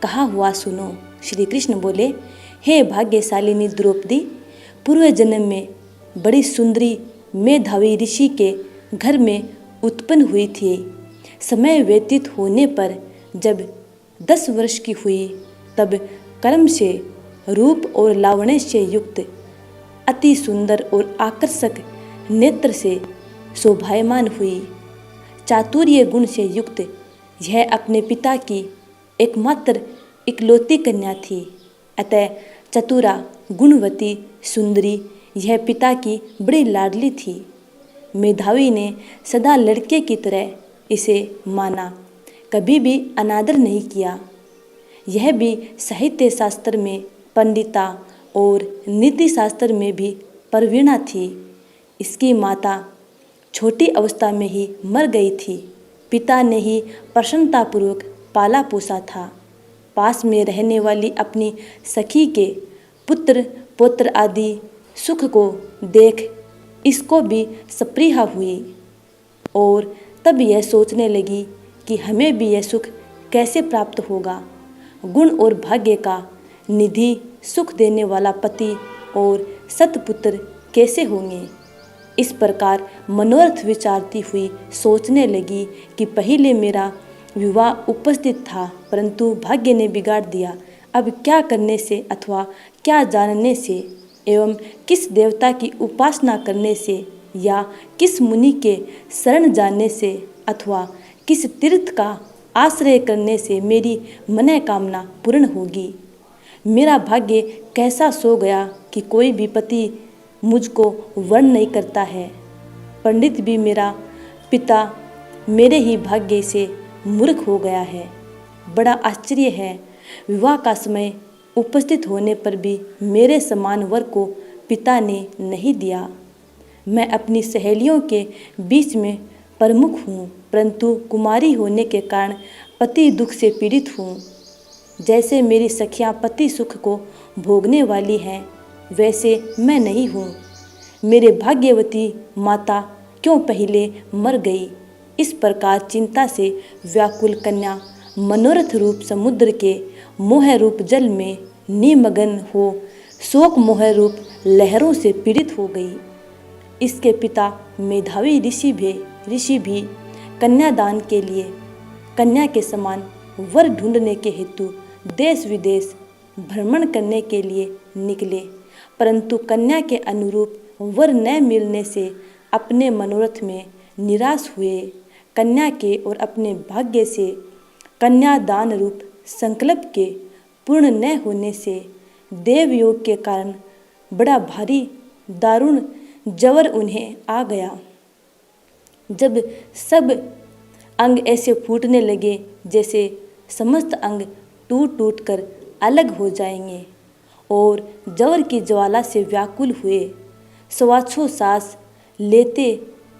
कहा हुआ सुनो। श्री कृष्ण बोले, हे भाग्यशालिनी द्रौपदी, पूर्व जन्म में बड़ी सुंदरी मेधावी ऋषि के घर में उत्पन्न हुई थी। समय व्यतीत होने पर जब 10 वर्ष की हुई तब कर्म से रूप और लावण्य से युक्त अति सुंदर और आकर्षक नेत्र से शोभायमान हुई। चातुर्य गुण से युक्त यह अपने पिता की एकमात्र इकलौती कन्या थी। अतः चतुरा, गुणवती, सुंदरी यह पिता की बड़ी लाडली थी। मेधावी ने सदा लड़के की तरह इसे माना, कभी भी अनादर नहीं किया। यह भी साहित्य शास्त्र में पंडिता और नीति शास्त्र में भी प्रवीणा थी। इसकी माता छोटी अवस्था में ही मर गई थी। पिता ने ही प्रसन्नतापूर्वक पाला पोसा था। पास में रहने वाली अपनी सखी के पुत्र पौत्र आदि सुख को देख इसको भी स्पृहा हुई और तब यह सोचने लगी कि हमें भी यह सुख कैसे प्राप्त होगा। गुण और भाग्य का निधि सुख देने वाला पति और सतपुत्र कैसे होंगे। इस प्रकार मनोरथ विचारती हुई सोचने लगी कि पहले मेरा विवाह उपस्थित था, परंतु भाग्य ने बिगाड़ दिया। अब क्या करने से अथवा क्या जानने से एवं किस देवता की उपासना करने से या किस मुनि के शरण जाने से अथवा किस तीर्थ का आश्रय करने से मेरी मनोकामना पूर्ण होगी। मेरा भाग्य कैसा सो गया कि कोई भी पति मुझको वर्ण नहीं करता है। पंडित भी मेरा पिता मेरे ही भाग्य से मूर्ख हो गया है। बड़ा आश्चर्य है, विवाह का समय उपस्थित होने पर भी मेरे समान वर को पिता ने नहीं दिया। मैं अपनी सहेलियों के बीच में प्रमुख हूँ, परंतु कुमारी होने के कारण पति दुख से पीड़ित हूँ। जैसे मेरी सखियाँ पति सुख को भोगने वाली हैं, वैसे मैं नहीं हूँ। मेरे भाग्यवती माता क्यों पहले मर गई। इस प्रकार चिंता से व्याकुल कन्या मनोरथ रूप समुद्र के मोह रूप जल में निमग्न हो शोक मोह रूप लहरों से पीड़ित हो गई। इसके पिता मेधावी ऋषि भी कन्यादान के लिए कन्या के समान वर ढूंढने के हेतु देश विदेश भ्रमण करने के लिए निकले, परंतु कन्या के अनुरूप वर न मिलने से अपने मनोरथ में निराश हुए। कन्या के और अपने भाग्य से कन्यादान रूप संकल्प के पूर्ण न होने से देवयोग के कारण बड़ा भारी दारुण जवर उन्हें आ गया। जब सब अंग ऐसे फूटने लगे जैसे समस्त अंग टूट टूट कर अलग हो जाएंगे और जवर की ज्वाला से व्याकुल हुए, श्वासों सांस लेते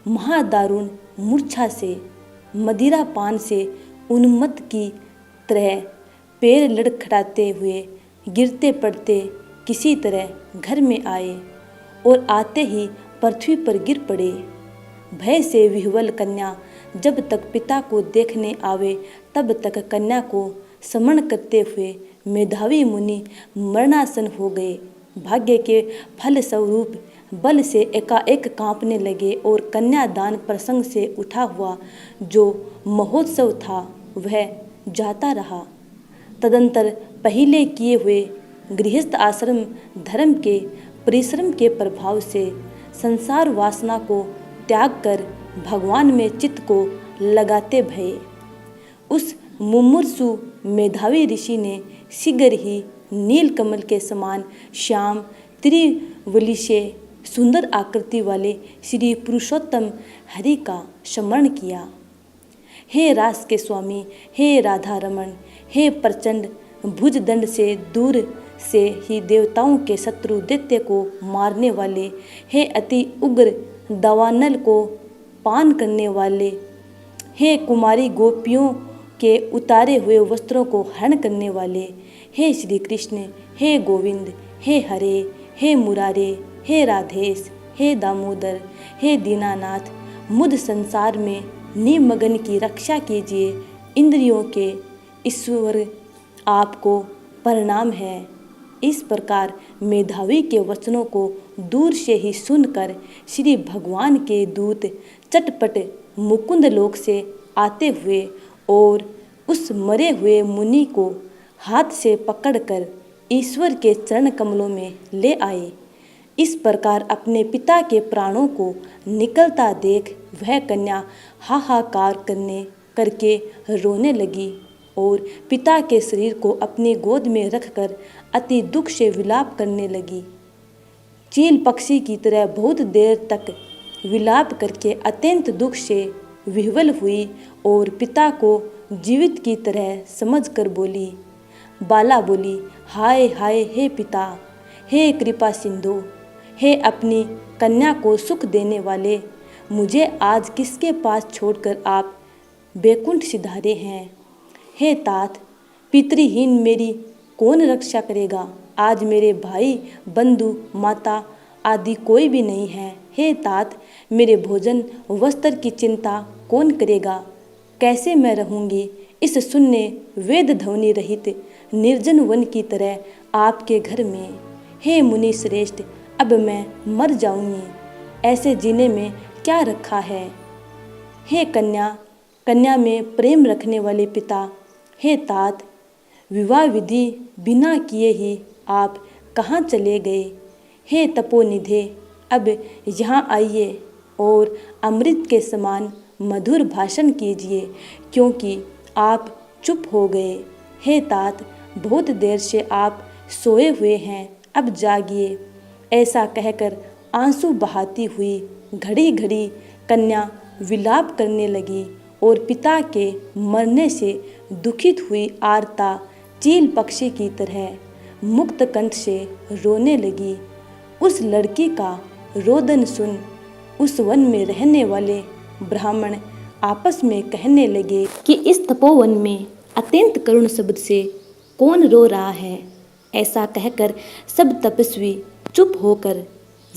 महादारुण मूर्छा से मदिरा पान से उन्मत्त की तरह पैर लड़खड़ाते हुए गिरते पड़ते किसी तरह घर में आए और आते ही पृथ्वी पर गिर पड़े। भय से विह्वल कन्या जब तक पिता को देखने आवे तब तक कन्या को स्मरण करते हुए मेधावी मुनि मरणासन हो गए। भाग्य के फल स्वरूप बल से एकाएक कांपने लगे और कन्यादान प्रसंग से उठा हुआ जो महोत्सव था वह जाता रहा। तदंतर पहले किए हुए गृहस्थ आश्रम धर्म के परिश्रम के प्रभाव से संसार वासना को त्याग कर भगवान में चित्त को लगाते भये उस मुमूर्षु मेधावी ऋषि ने शीघ्र ही नीलकमल के समान श्याम त्रिवली से सुंदर आकृति वाले श्री पुरुषोत्तम हरि का स्मरण किया। हे रास के स्वामी, हे राधा रमण, हे प्रचंड भुजदंड से दूर से ही देवताओं के शत्रु दैत्य को मारने वाले, हे अति उग्र दावानल को पान करने वाले, हे कुमारी गोपियों के उतारे हुए वस्त्रों को हरण करने वाले, हे श्री कृष्ण, हे गोविंद, हे हरे, हे मुरारे, हे राधेश, हे दामोदर, हे दीनानाथ, मुझ संसार में निमग्न की रक्षा कीजिए। इंद्रियों के ईश्वर आपको प्रणाम है। इस प्रकार मेधावी के वचनों को दूर से ही सुनकर श्री भगवान के दूत चटपट मुकुंद लोक से आते हुए और उस मरे हुए मुनि को हाथ से पकड़कर ईश्वर के चरण कमलों में ले आए। इस प्रकार अपने पिता के प्राणों को निकलता देख वह कन्या हाहाकार करके रोने लगी और पिता के शरीर को अपनी गोद में रखकर अति दुख से विलाप करने लगी। चील पक्षी की तरह बहुत देर तक विलाप करके अत्यंत दुख से विह्वल हुई और पिता को जीवित की तरह समझकर बोली। बाला बोली, हाय हाय हे पिता, हे कृपा सिंधु, हे अपनी कन्या को सुख देने वाले, मुझे आज किसके पास छोड़कर आप बैकुंठ सिधारे हैं। हे तात, पितृहीन मेरी कौन रक्षा करेगा। आज मेरे भाई बंधु माता आदि कोई भी नहीं है। हे तात, मेरे भोजन वस्त्र की चिंता कौन करेगा। कैसे मैं रहूँगी इस शून्य वेद ध्वनि रहित निर्जन वन की तरह आपके घर में। हे मुनि श्रेष्ठ, अब मैं मर जाऊँगी, ऐसे जीने में क्या रखा है। हे कन्या में प्रेम रखने वाले पिता, हे तात, विवाह विधि बिना किए ही आप कहाँ चले गए। हे तपोनिधे, अब यहाँ आइए और अमृत के समान मधुर भाषण कीजिए, क्योंकि आप चुप हो गए। हे तात, बहुत देर से आप सोए हुए हैं, अब जागिए। ऐसा कहकर आंसू बहाती हुई घड़ी घड़ी कन्या विलाप करने लगी और पिता के मरने से दुखित हुई आर्ता चील पक्षी की तरह मुक्त कंठ से रोने लगी। उस लड़की का रोदन सुन उस वन में रहने वाले ब्राह्मण आपस में कहने लगे कि इस तपोवन में अत्यंत करुण शब्द से कौन रो रहा है। ऐसा कहकर सब तपस्वी चुप होकर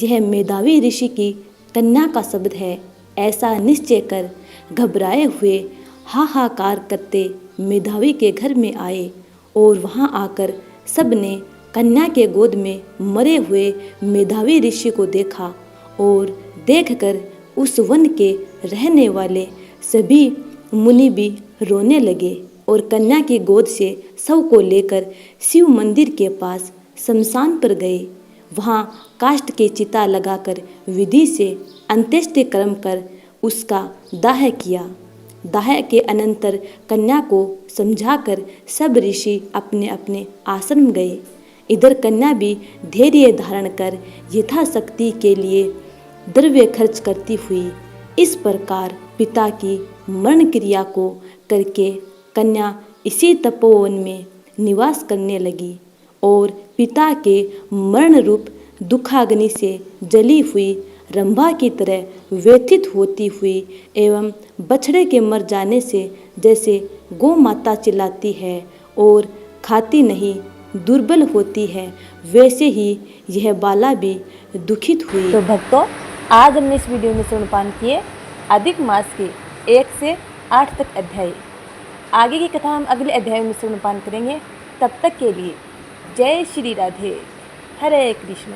यह मेधावी ऋषि की कन्या का शब्द है ऐसा निश्चय कर घबराए हुए हाहाकार करते मेधावी के घर में आए और वहां आकर सब ने कन्या के गोद में मरे हुए मेधावी ऋषि को देखा और देखकर उस वन के रहने वाले सभी मुनि भी रोने लगे और कन्या की गोद से शव को लेकर शिव मंदिर के पास शमशान पर गए। वहां काष्ठ के चिता लगाकर विधि से अंत्येष्टि कर्म कर उसका दाह किया। दाह के अनंतर कन्या को समझाकर सब ऋषि अपने अपने आश्रम गए। इधर कन्या भी धैर्य धारण कर यथाशक्ति के लिए द्रव्य खर्च करती हुई इस प्रकार पिता की मरण क्रिया को करके कन्या इसी तपोवन में निवास करने लगी और पिता के मरण रूप दुखाग्नि से जली हुई रंभा की तरह व्यथित होती हुई एवं बछड़े के मर जाने से जैसे गौ माता चिल्लाती है और खाती नहीं दुर्बल होती है वैसे ही यह बाला भी दुखित हुई। तो भक्तों, आज हमने इस वीडियो में स्तनपान किए अधिक मास के 1 से 8 तक अध्याय। आगे की कथा हम अगले अध्याय में स्तनपान करेंगे। तब तक के लिए जय श्री राधे, हरे कृष्ण।